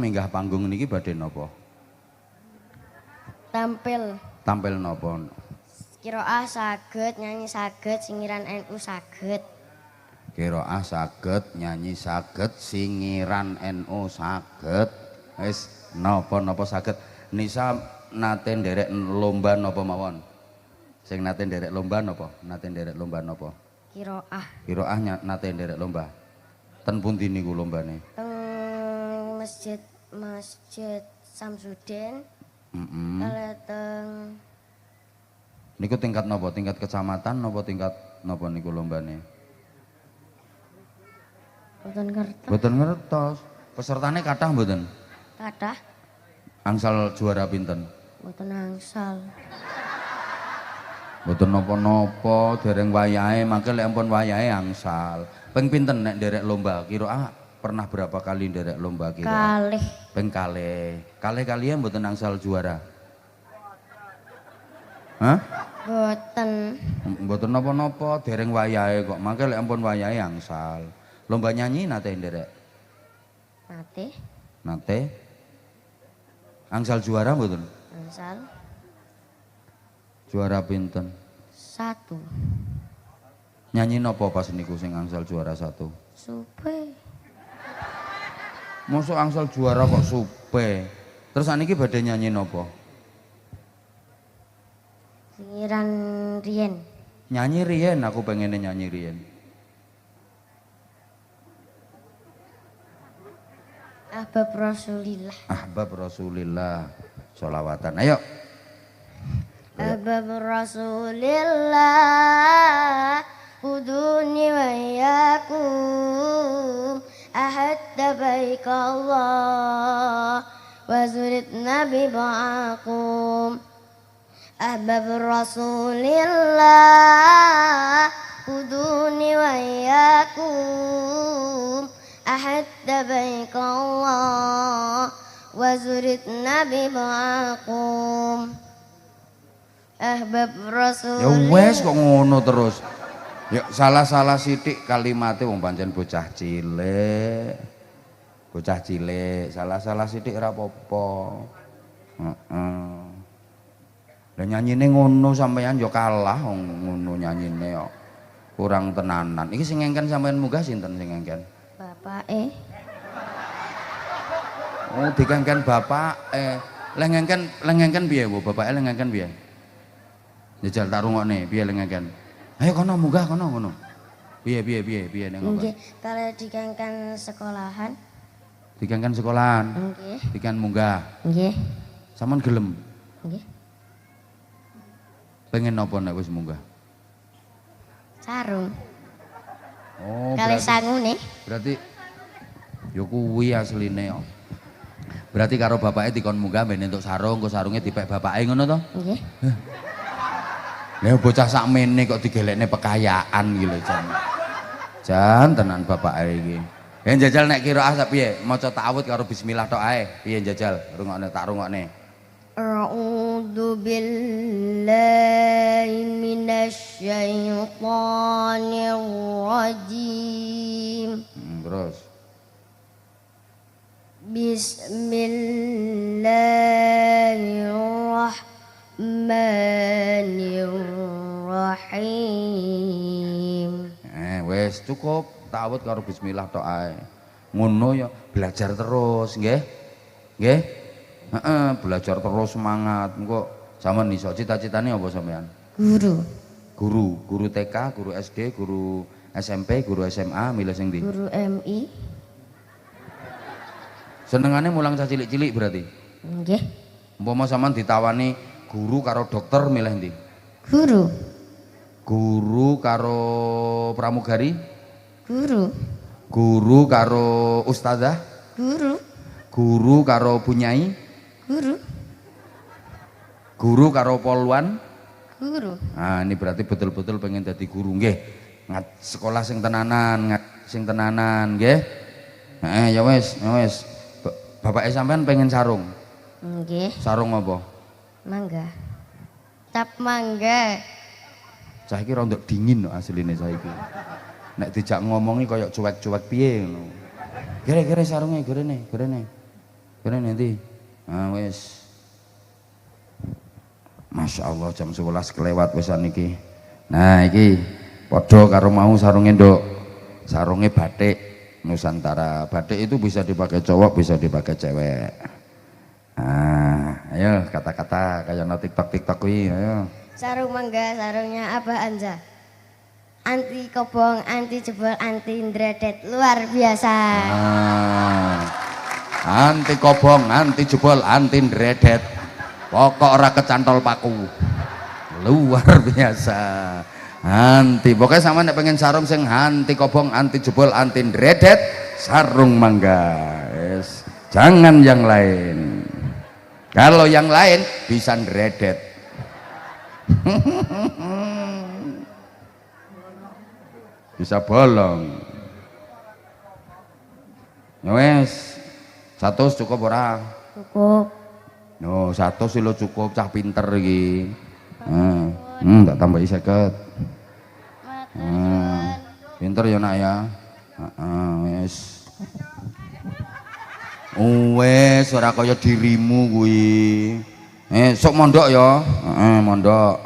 S1: minggah panggung niki badhe napa? Tampil napa?
S3: Qiraah saged, nyanyi saged, singiran NU saged.
S1: Qiraah saged, nyanyi saged, singiran NU saged. Wis napa-napa saged. Nisa nate nderek lomba napa mawon? Sing nate nderek lomba napa? Qiraah nate nderek lomba. Ten pundi niku lombane?
S3: Teng Masjid Samsudin. Kali teng
S1: niku tingkat napa? Tingkat kecamatan napa tingkat napa niku lombane? Boten ngertos. Pesertane kathah mboten?
S3: Kathah.
S1: Angsal juara pinten?
S3: Mboten angsal.
S1: Mboten napa-napa, dereng wayahe, mangke lek ampun wayahe angsal. Ping pinten nek nderek lomba? Kira pernah berapa kali nderek lomba kira?
S3: Kalih.
S1: Ping kalih. Kalih kalian mboten angsal juara. Hah?
S3: Boten.
S1: Mboten napa-napa, dereng wayahe kok. Mangke lek ampun wayahe angsal. Lomba nyanyi nate nderek.
S3: Nate.
S1: Nate. Angsal juara mboten?
S3: Angsal.
S1: Juara pinten?
S3: 1.
S1: Nyanyi napa pas niku sing angsal juara 1?
S3: Supe.
S1: Mosok angsal juara kok supe. Terus saniki badhe nyanyi napa?
S3: Singiran riyen.
S1: Nyanyi riyen, aku pengen nyanyi riyen.
S3: Ahbab Rasulillah.
S1: Ahbab Rasulillah. Sholawatan. Ayo.
S3: Ahbab Rasulillah. Uduni wa iyakum. Ahadda baikallah. Wa zuridna biba'akum. Ahbab Rasulillah. Uduni wa iyakum. Ahadda baikallah. Wa zuridna biba'akum. Ahbab
S1: Ya
S3: Rasulillah.
S1: wes kok ngono terus. Ya salah-salah sithik kalimatnya wong pancen bocah cilik. Bocah cilik, salah-salah sithik ora apa-apa. Heeh. Lah nyanyine ngono sampean yo kalah wong ngono nyanyine kok. Kurang tenanan. Iki sing ngengken sampean munggah sinten sing ngengken?
S3: Bapake.
S1: Oh, dikengken bapake. Lah ngengken piye, Bu? Bapake lah ngengken piye? Jajal tak rungokne, piye lah ngengken? Ayo kono munggah kono ngono. Piye ning ngono.
S3: Nggih, kalau dikengken sekolahan.
S1: Dikengken sekolahan.
S3: Nggih.
S1: Dikan munggah.
S3: Nggih.
S1: Saman gelem.
S3: Nggih.
S1: Pengen napa nek wis munggah?
S3: Sarung.
S1: Oh,
S3: Kali sangune.
S1: berarti yo kuwi asline kok. Berarti karo bapake dikon munggah ben entuk sarung, kok sarunge dipek bapake ngono to?
S3: Nggih.
S1: Lah bocah sakmene kok digelekne pekayaan iki lho jan. Jan tenan bapake iki. Ya njajal nek qiraah sak piye? Maca ta'awudz karo bismillah tok ae. Piye njajal? Rungokne tak rungokne.
S3: A'udzu billahi minasy syaithanir rajim.
S1: Terus.
S3: Bismillahirrahmanirrahim.
S1: Wes cukup ta'awudz karo bismillah tok ae. Ngono ya belajar terus nggih. Nggih? Heeh, belajar terus semangat. Engko sampean iso cita-citane apa sampean?
S3: Guru.
S1: Guru TK, guru SD, guru SMP, guru SMA, milih sing ndi?
S3: Guru MI.
S1: Senengane mulang cah cilik-cilik berarti.
S3: Nggih.
S1: Umpama sampean ditawani guru karo dokter milih ndi?
S3: Guru.
S1: Guru karo pramugari?
S3: Guru.
S1: Guru karo ustazah?
S3: Guru.
S1: Guru karo bunyai?
S3: Guru.
S1: Guru karo poluan?
S3: Guru.
S1: Nah, ini berarti betul-betul pengen jadi guru nggih. Sekolah sing tenanan, sing tenanan nggih. Ya wis, ya wis. Bapake sampean pengen sarung.
S3: Nggih.
S1: Sarung apa?
S3: Mangga. Cap mangga.
S1: Saiki rondok dingin lho asline saiki. Nek dijak ngomongi kaya cuek-cuek piye ngono. Gere-gere sarunge, gerene. Gerene ndi? Ah wis. Masya Allah jam 11 kelewat wisan iki. Nah iki padha karo mau sarunge nduk. Sarunge batik Nusantara. Batik itu bisa dipakai cowok, bisa dipakai cewek. Nah, ayo kata-kata kayak no TikTok kuwi, ayo.
S3: Sarung mangga, sarungnya Abah Anja. Anti kobong, anti jebol, anti ndredet, luar biasa.
S1: Anti kobong, anti jebol, anti ndredet. Pokok ora kecantol paku. Luar biasa. Anti, pokoknya sama nek pengen sarung sing anti kobong, anti jebol, anti ndredet, sarung mangga. Yes. Jangan yang lain. Kalau yang lain bisa ndredet. Bisa bolong. Wes, 100 cukup ora?
S3: Cukup.
S1: No, 100 sih lo cukup, cah pinter iki. Tak tambahi 50.
S3: Matur suwun.
S1: Pinter ya nak ya. Wis. Wis ora kaya dirimu kuwi. Sok mondok ya. Mondok.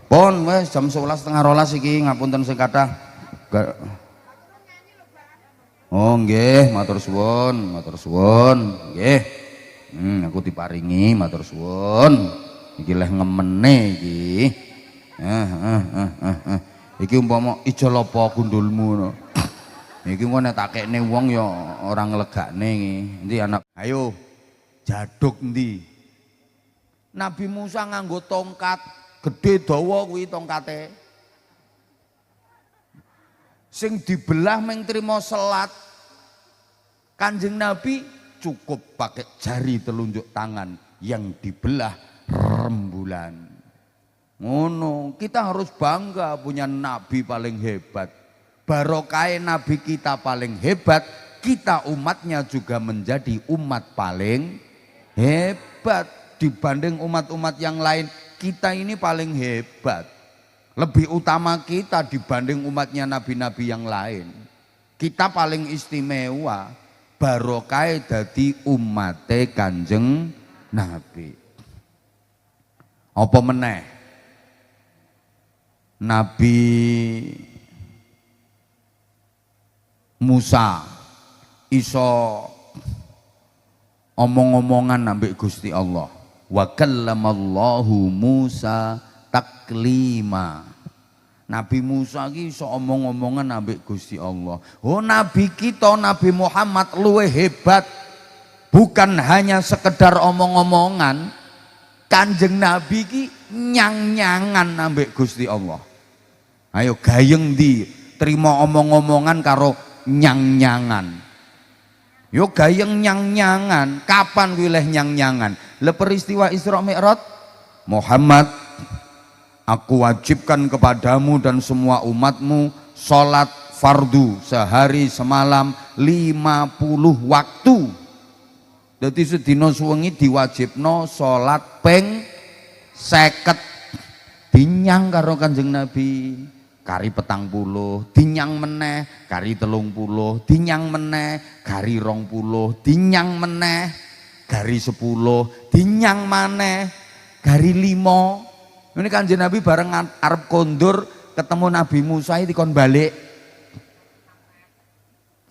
S1: Pun wis jam 11:30 iki ngapunten sing kathah. Oh nggih, matur suwun, matur suwun. Nggih. Aku diparingi matur suwun. Iki leh ngemene iki. Iki umpama ijo lopo gundulmu no. Iki engko nek tak kekne wong ya ora nglegakne iki. Endi anak? Ayo. Jaduk endi? Nabi Musa nganggo tongkat gede dawa kuwi tongkate. Sing dibelah meng trimo selat. Kanjeng Nabi cukup pakai jari telunjuk tangan yang dibelah rembulan. Ngono, kita harus bangga punya nabi paling hebat. Barokah nabi kita paling hebat, kita umatnya juga menjadi umat paling hebat dibanding umat-umat yang lain. Kita ini paling hebat. Lebih utama kita dibanding umatnya nabi-nabi yang lain. Kita paling istimewa. Barokah dadi umate Kanjeng Nabi. Apa meneh? Nabi Musa iso omong-omongan ambek Gusti Allah. Wa kallamallahu Musa taklima. Nabi Musa ki iso omong-omongan ambek Gusti Allah. Oh nabi kita Nabi Muhammad luwih hebat. Bukan hanya sekedar omong-omongan. Kanjeng Nabi ki nyang-nyangan ambek Gusti Allah. Ayo gayeng di terima omong-omongan karo nyang-nyangan. Yo gayeng nyang-nyangan. Kapan wileh nyang-nyangan? Le peristiwa Isra Mi'raj Muhammad, aku wajibkan kepadamu dan semua umatmu sholat fardu sehari semalam 50 waktu. Jadi sedina suwengi diwajibno sholat ping 50. Dinyang karo Kanjeng Nabi. Kari 40, dinyang meneh, kari 30, dinyang meneh, kari 20, dinyang meneh, kari 10, dinyang maneh, kari 5. Ini Kanjeng Nabi bareng arep kondur ketemu Nabi Musa dikon balik.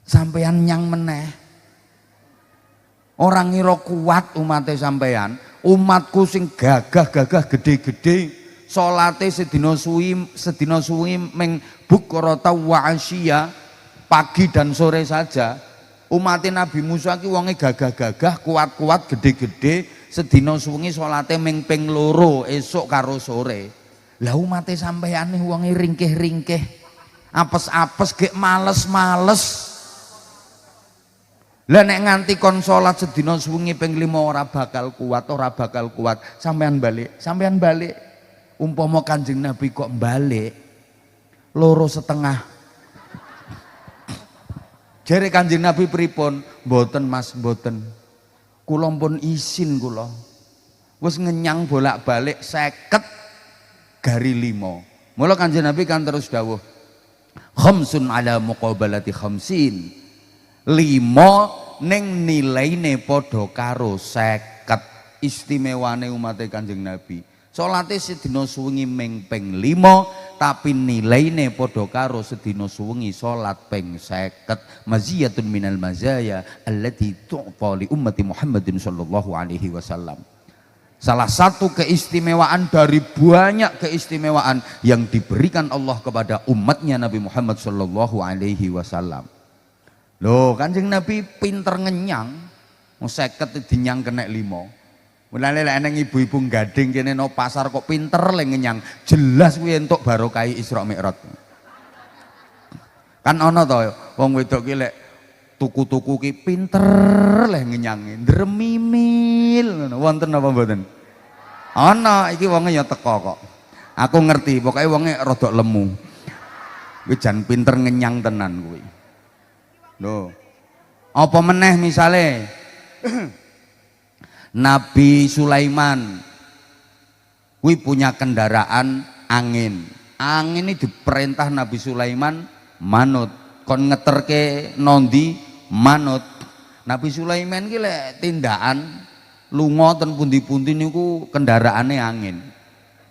S1: Sampeyan nyang meneh. Orang ngira kuat umate sampeyan, umatku sing gagah-gagah gede-gede. Salate sedina suwi meng bukrata wa asya, pagi dan sore saja. Umat Nabi Musa ki wonge gagah-gagah, kuat-kuat, gede-gede, sedina suwi salate meng ping 2 esuk karo sore. Lah umat sampeyan wonge ringkih-ringkih, apes-apes gek males-males. Lah nek nganti kon salat sedina suwi ping 5 ora bakal kuat, sampean balik. Umpama Kanjeng Nabi kok balik 2,5. Jare Kanjeng Nabi pripun? Mboten Mas, mboten. Kula pun izin kula. Wis ngenyang bolak-balik 50 gari 5. Mula Kanjeng Nabi kan terus dawuh, khamsun ala muqabalati khamsin. 5 ning nilaine padha karo 50. Istimewane umat Kanjeng Nabi. Salate sedina suwengi ming ping 5 tapi nilaine padha karo sedina suwengi salat ping 50. Maziyatun minal mazaya allati tu'ta li ummati Muhammadin sallallahu alaihi wasallam. Salah satu keistimewaan dari banyak keistimewaan yang diberikan Allah kepada umatnya Nabi Muhammad sallallahu alaihi wasallam. Loh, Kanjeng Nabi pinter ngenyang, 50 dinyang kena 5. Mulane lek eneng ibu-ibu gading kene no pasar kok pinter le ngenyang, jelas kuwi entuk barokah Isra Mi'raj. Kan ana to wong wedok ki lek tuku-tuku ki pinter le ngenyange, ndremimil ngono. Wonten apa mboten? Ana, iki wonge ya teko kok. Aku ngerti, pokoke wonge rada lemu. Kuwi jan pinter ngenyang tenan kuwi. Lho. Apa meneh misale Nabi Sulaiman kuwi punya kendaraan angin. Angin ini diperintah Nabi Sulaiman manut, kon ngeterke nondi manut. Nabi Sulaiman ki lek tindakan lunga ten pundi-pundi niku kendaraane angin.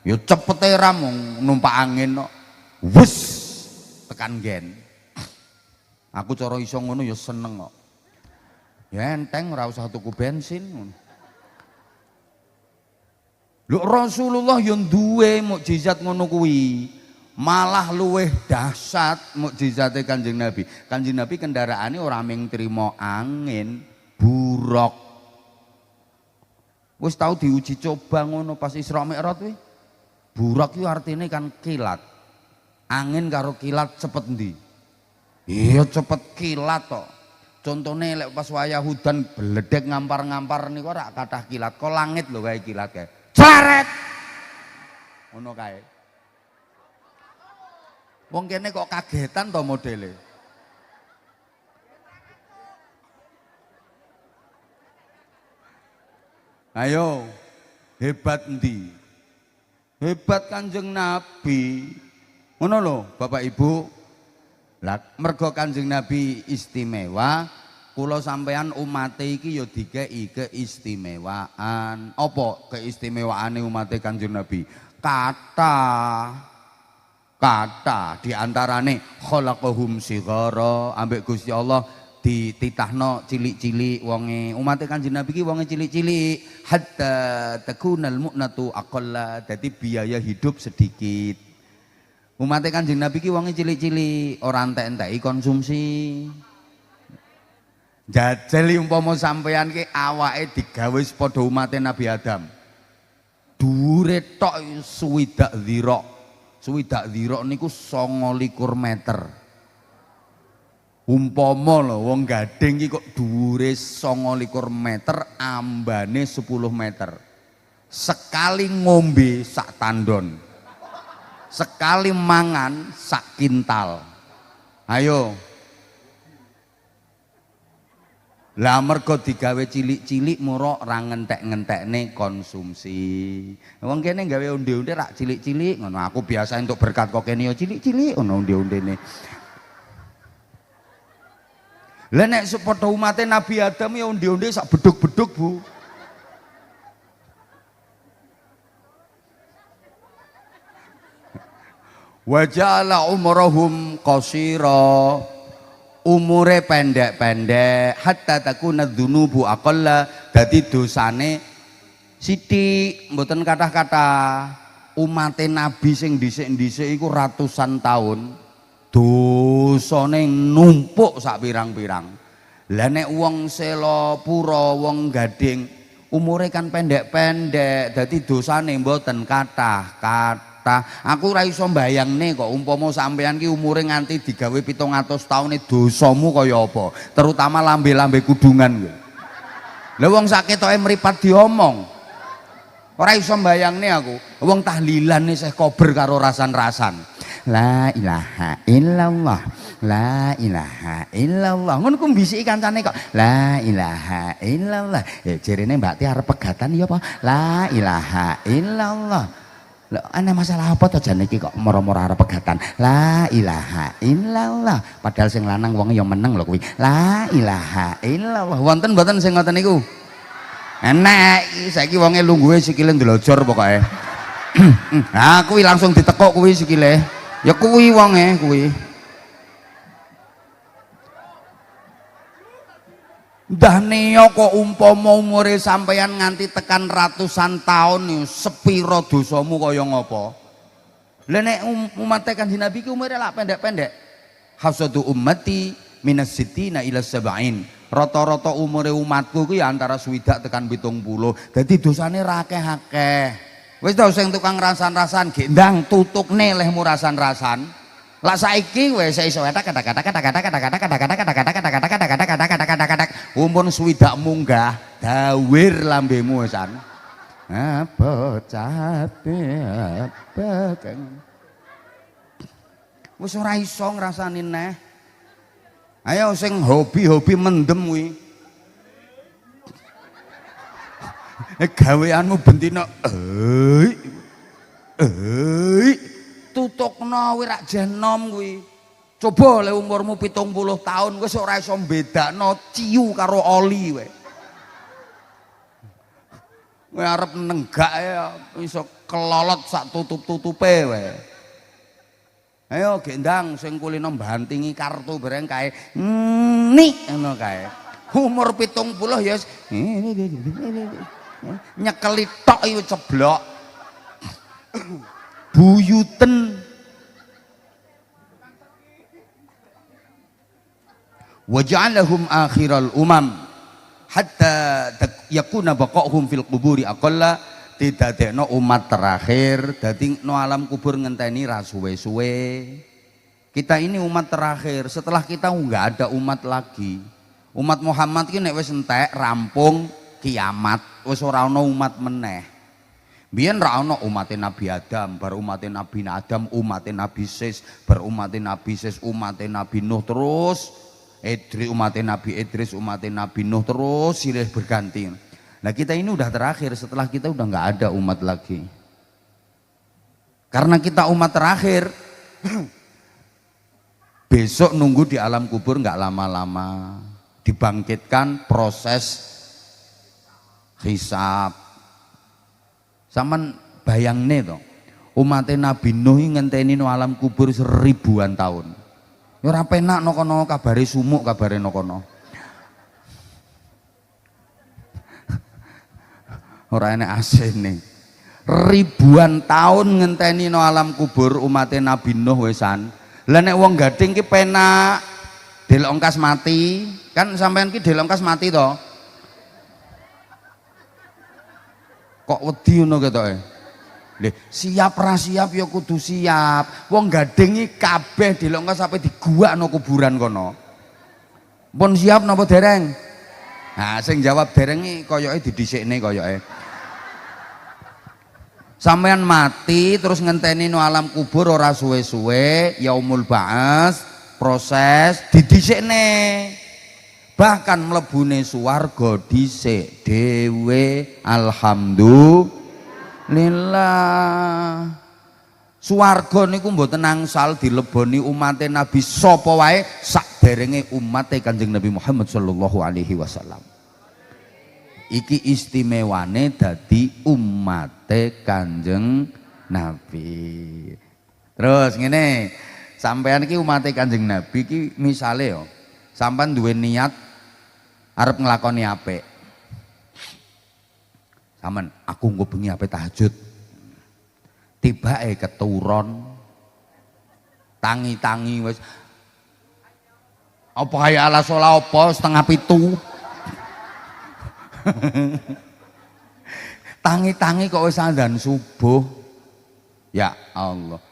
S1: Ya cepete ra mung numpak angin kok. Wus tekan gen. Aku cara iso ngono ya seneng kok. Ya enteng ora usah tuku bensin ngono. Lho Rasulullah yang duwe mukjizat ngono kuwi, malah luweh dahsyat mukjizate Kanjeng Nabi. Kanjeng Nabi kendaraane ora mung trima angin, buruk. Wis tau diuji coba ngono pas Isra Mi'raj kuwi. Buruk itu artinya kan kilat. Angin karo kilat cepet ndi? Iya cepet kilat kok. Contohnya lek pas wayah hudan beledek ngampar-ngampar niku ora kathah kilat. Kok langit lho kae kilat kae. Ceret. Ngono kae. Wong kene kok kagetan to modele. Ayo, hebat endi? Hebat Kanjeng Nabi. Ngono lho, Bapak Ibu. Lah mergo Kanjeng Nabi istimewa, kula sampean umat iki ya dikei keistimewaan. Apa keistimewaane umat Kanjeng Nabi? Kata diantarane khalaqahum shighara, ambek Gusti Allah dititahno cilik-cilik wonge. Umat Kanjeng Nabi ki wonge cilik-cilik hatta takunal mu'natu aqalla, dadi biaya hidup sedikit. Umat Kanjeng Nabi ki wonge cilik-cilik, ora entek-enteki konsumsi. Jajal umpama sampean ki awake digawe padha umate Nabi Adam. Dhuwure tok swidak dzira. Swidak dzira niku 29 meter. Umpama lho wong gading ki kok dhuwure 29 meter, ambane 10 meter. Sekali ngombe sak tandon. Sekali mangan sak kintal. Ayo. Lah mergo digawe cilik-cilik murah ra ngentek-ngentekne konsumsi. Wong kene gawe onde-onde rak cilik-cilik ngono. Aku biasa untuk berkat kok kene yo cilik-cilik ngono onde-ondene. Lah nek sepadha umate Nabi Adam ya onde-onde sak beduk-beduk, Bu. Wa ja'ala umrahum qasira, umure pendek-pendek hatta takuna dzunubu aqalla, dadi dosane sithik mboten kathah-kathah. Umate Nabi sing dhisik-dhisik iku ratusan tahun dosane numpuk sak pirang-pirang. Lah nek wong sela pura, wong gading umure kan pendek-pendek, dadi dosane mboten kathah-kathah. Aku ora iso mbayangne kok umpama sampean ki umure nganti digawe 700 taun dosamu kaya apa, terutama lambe-lambe kudungan kuwi. Lah wong saketoke mripat diomong. Ora iso mbayangne aku. Wong tahlilan isih kober karo rasan-rasan. La ilaha illallah. La ilaha illallah. Ngono ku mbisiki kancane kok. La ilaha illallah. Ya jerene Mbak Ti arep pegatan ya apa? La ilaha illallah. Lho ana masalah apa to jane iki kok moro-moro arep pegatan. La ilaha illallah. Padahal sing lanang wong ya meneng lho kuwi. La ilaha illallah. Wonten mboten sing ngoten niku? Enek, saiki wonge lungguhe sikile ndlojor pokoke. Nah kuwi langsung ditekuk kuwi sikile. Ya kuwi wonge kuwi. Ndah neo kok umpama umure sampeyan nganti tekan ratusan tahun sepiro dosamu kaya ngapa? Lah nek umat Kanjeng Nabi ki umure lak pendek-pendek. Hasadu ummati minas sittina ila sab'in. Rata-rata umure umatku ki antara 60 tekan 70. Dadi dosane ra akeh-akeh. Wis to sing tukang rasan-rasan ge ndang tutukne lehmu rasan-rasan. Lah saiki wis iso umpun swidak munggah dawir lambemu wisan. Apa capek apa kan. Wis ora iso ngrasani neh. Ayo sing hobi-hobi mendem kuwi. Gaweanmu bentino Tutukno kowe rak jenom kuwi. Coba le umurmu 70 tahun wis ora iso mbedakno ciu karo oli kowe. Kowe arep nenggak ya iso kelolot sak tutup-tutupe kowe. Ayo gendang sing kulino mbantingi kartu bareng kae. Nik ngono kae. Umur 70 ya wis nyekeli tok iki ceblok. Buyuten waja'alahum akhiral umam hatta yakuna baqa'hum fil quburi aqalla didadekno umat terakhir dadi no alam kubur ngenteni ra suwe-suwe. Kita ini umat terakhir, setelah kita nggak ada umat lagi. Umat Muhammad ki nek wis entek rampung kiamat wis ora ana umat meneh. Biyen ra ana umate Nabi Adam, bar umate Nabi Adam, umate Nabi Sis, bar umate Nabi Sis, umate Nabi Nuh terus umate Nabi Idris, umate Nabi Nuh terus silih berganti. Nah kita ini udah terakhir, setelah kita udah nggak ada umat lagi. Karena kita umat terakhir, besok nunggu di alam kubur nggak lama-lama, dibangkitkan proses hisab. Saman bayangne to, umatnya Nabi Nuh ngenteni no alam kubur 1000-an tahun. Ya ora penak no kono, kabare sumuk kabare no kono. Ora enek asine. Ribuan tahun ngenteni no alam kubur umatnya Nabi Nuh wesan. Lah nek wong gading ki penak delok engkas mati, kan sampean ki delok engkas mati to. Kok wedi ngono ketoke. Lho, siap ra siap ya kudu siap. Wong gading iki kabeh delok engkas sampe diguakno kuburan kono. Pun siap napa dereng? Nah, sing jawab dereng iki koyoke didhisikne koyoke. Sampean mati terus ngenteni no alam kubur ora suwe-suwe yaumul ba'ats proses didhisikne. Bahkan mlebune swarga dhisik dhewe alhamdulillah. Swarga niku mboten angsal dileboni umate Nabi sapa wae sakderenge umate Kanjeng Nabi Muhammad sallallahu alaihi wasallam. Iki istimewane dadi umate Kanjeng Nabi. Terus ngene, sampean iki umate Kanjeng Nabi iki misale yo, sampean duwe niat arep nglakoni apik. Sampean aku engko bengi apik tahajud. Tibake keturon. Tangi-tangi wis apa kaya ala sholat apa setengah 7. Tangi-tangi kok wis adzan subuh. Ya Allah.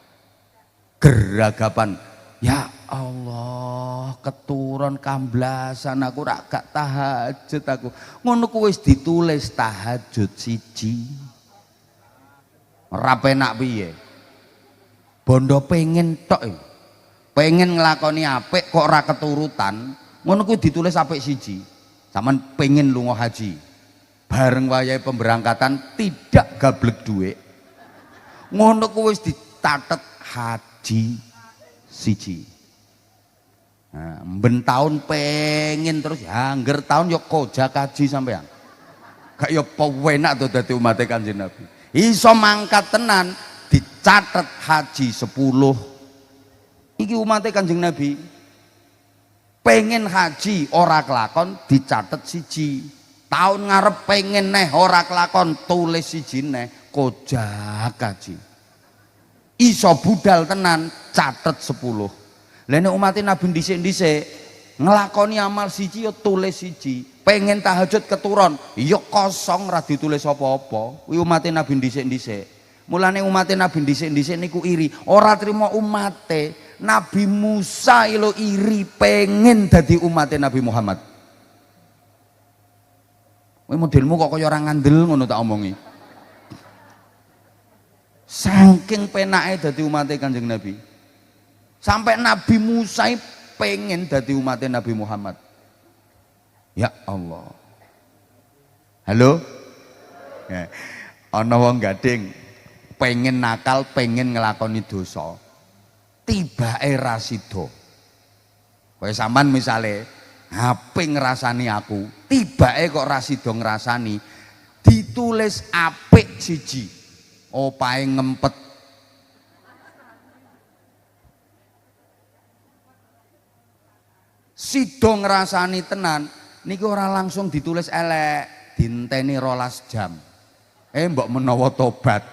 S1: Geragapan. Ya Allah, keturun kamblasan aku rak gak tahajud aku. Ngono ku wis ditulis tahajud siji. Ora penak piye? Bondo pengen tok. Pengen nglakoni apik kok ora keturutan, ngono ku ditulis apik siji. Saman pengen lunga haji. Bareng wayahe pemberangkatan tidak gablek dhuwit. Ngono ku wis ditatet haji siji. Nah, ben tahun pengen terus angger tahun yo kojak haji sampean. Gak yo penak to dadi umate Kanjeng Nabi. Iso mangkat tenan dicatet haji 10. Iki umate Kanjeng Nabi. Pengen haji ora kelakon dicatet siji. Tahun ngarep pengen neh ora kelakon tulis siji neh kojak haji. Iso budal tenan catet 10. Lah nek umat Nabi dhisik-dhisik nglakoni amal siji ya tulis siji. Pengen tahajud keturun ya kosong ra ditulis apa-apa. Kuwi umat Nabi dhisik-dhisik. Mulane umat Nabi dhisik-dhisik niku iri, ora trimo umate. Nabi Musa ilo iri pengen dadi umat Nabi Muhammad. Kowe modelmu kok kaya ora ngandel ngono tak omongi. Saking penake dadi umat Kanjeng Nabi. Sampai Nabi Musa pengen dadi umat Nabi Muhammad. Ya Allah. Halo? Ya. Ana wong gading pengen nakal, pengen ngelakoni dosa. Tibake ra sida. Kaya sampean misale HP ngrasani aku, tibake kok ra sida ngrasani, ditulis apik siji, opahe ngempet. Sida ngrasani tenan niki ora langsung ditulis elek, dinteni 12 jam. Mbok menawa tobat.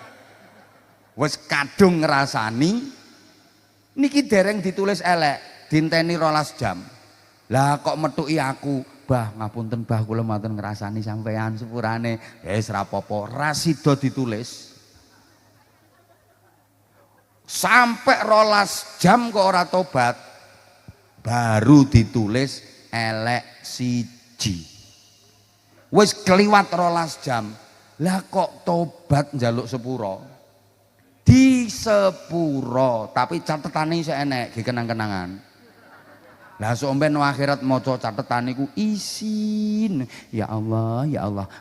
S1: Wis kadung ngrasani niki dereng ditulis elek, dinteni 12 jam. Lah kok metuki aku, "Bah, ngapunten Bah, kula mboten ngrasani sampean sepurane." Wis ra apa-apa, ra sida ditulis. Sampai 12 jam kok ora tobat, baru ditulis elek siji. Wis kliwat 12 jam. Lah kok tobat njaluk sepuro? Di sepuro, tapi catetane isih enek, ge kenang-kenangan. Lah somben no akhirat maca catetan iku isin. Ya Allah,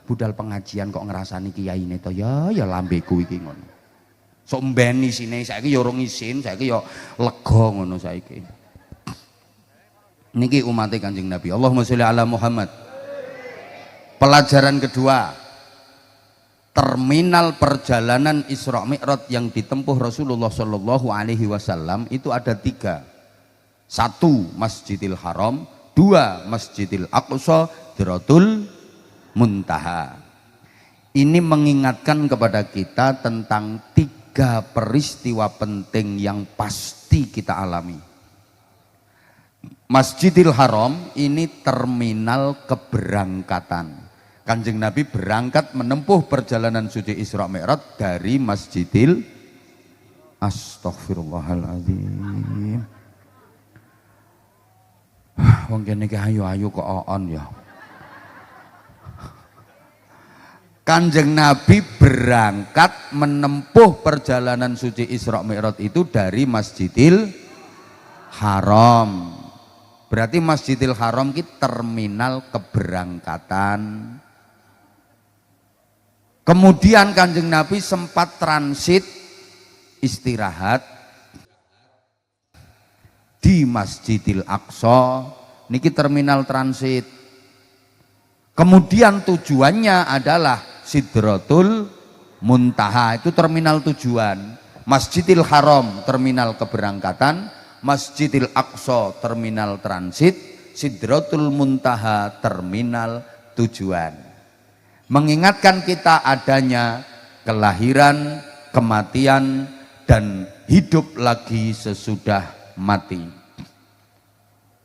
S1: budal pengajian kok ngrasani kiyaine to ya lambeku iki ngono. Somben isine saiki ya urung isin, saiki ya lega ngono saiki. Niki umat Kanjeng Nabi. Allahumma sholli ala Muhammad. Pelajaran kedua, terminal perjalanan Isra Mi'raj yang ditempuh Rasulullah Shallallahu Alaihi Wasallam itu ada 3. 1 Masjidil Haram, 2 Masjidil Aqsa, Sidratul Muntaha. Ini mengingatkan kepada kita tentang 3 peristiwa penting yang pasti kita alami. Masjidil Haram ini terminal keberangkatan. Kanjeng Nabi berangkat menempuh perjalanan suci Isra Mi'raj dari Masjidil Astaghfirullahaladzim. Wong kene iki ayu-ayu kok on ya. Kanjeng Nabi berangkat menempuh perjalanan suci Isra Mi'raj itu dari Masjidil Haram. Berarti Masjidil Haram ki terminal keberangkatan. Kemudian Kanjeng Nabi sempat transit istirahat di Masjidil Aqsa, niki terminal transit. Kemudian tujuannya adalah Sidratul Muntaha, itu terminal tujuan. Masjidil Haram terminal keberangkatan, Masjidil Aqsa terminal transit, Sidratul Muntaha terminal tujuan. Mengingatkan kita adanya kelahiran, kematian, dan hidup lagi sesudah mati.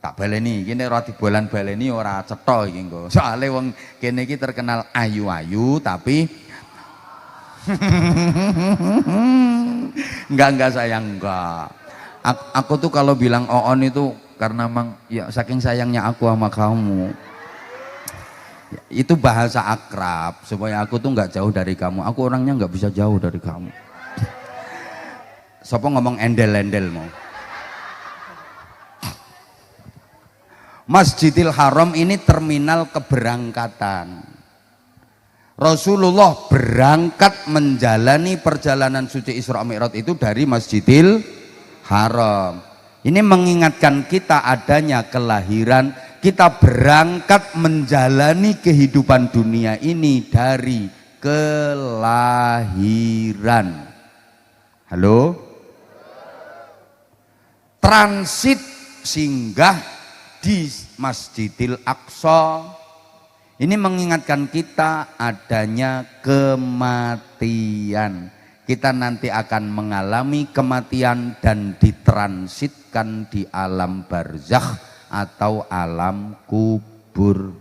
S1: Tak baleni, kene ora dibolan-baleni ora cetha iki engko. Soale wong kene iki terkenal ayu-ayu tapi enggak sayang enggak. Aku tuh kalau bilang Oon itu karena memang ya saking sayangnya aku sama kamu. Itu bahasa akrab supaya aku tuh nggak jauh dari kamu. Aku orangnya nggak bisa jauh dari kamu. Sopo ngomong endel-endel mau. Masjidil Haram ini terminal keberangkatan. Rasulullah berangkat menjalani perjalanan suci Isra Mi'raj itu dari Masjidil Haram. Ini mengingatkan kita adanya kelahiran. Kita berangkat menjalani kehidupan dunia ini dari kelahiran. Halo? Transit singgah di Masjidil Aqsa. Ini mengingatkan kita adanya kematian. Kita nanti akan mengalami kematian dan ditransitkan di alam barzakh atau alam kubur.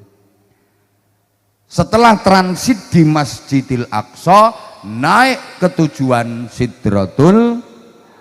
S1: Setelah transit di Masjidil Aqsa, naik ke tujuan Sidratul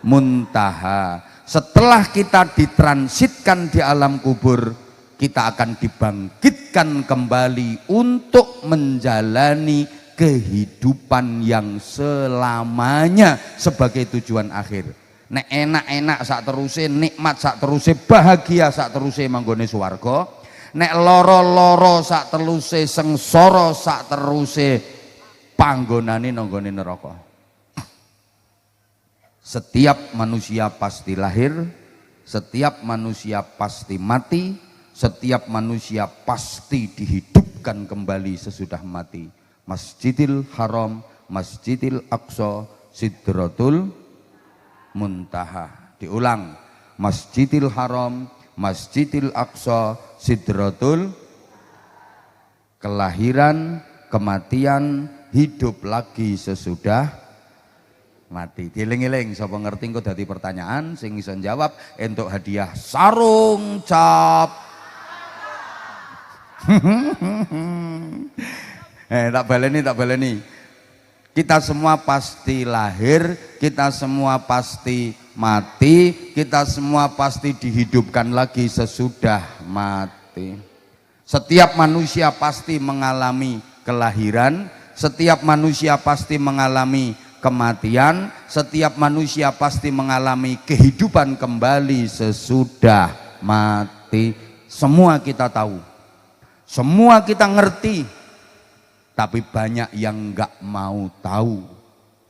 S1: Muntaha. Setelah kita ditransitkan di alam kubur, kita akan dibangkitkan kembali untuk menjalani kehidupan yang selamanya sebagai tujuan akhir. Nek enak-enak sak teruse, nikmat sak teruse, bahagia sak teruse manggone swarga. Nek loro-loro sak teruse, sengsara sak teruse panggonane nanggone neraka. Setiap manusia pasti lahir, setiap manusia pasti mati, setiap manusia pasti dihidupkan kembali sesudah mati. Masjidil Haram, Masjidil Aqsa, Sidratul Muntaha. Diulang, Masjidil Haram, Masjidil Aqsa, Sidratul, kelahiran, kematian, hidup lagi sesudah mati. Dieling-eling sapa ngerti engko dadi pertanyaan sing iso jawab entuk hadiah sarung cap. Tak baleni. Kita semua pasti lahir, kita semua pasti mati, kita semua pasti dihidupkan lagi sesudah mati. Setiap manusia pasti mengalami kelahiran, setiap manusia pasti mengalami kematian, setiap manusia pasti mengalami kehidupan kembali sesudah mati. Semua kita tahu, semua kita ngerti, tapi banyak yang nggak mau tahu,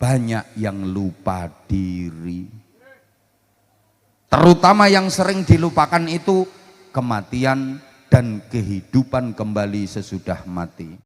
S1: banyak yang lupa diri. Terutama yang sering dilupakan itu kematian dan kehidupan kembali sesudah mati.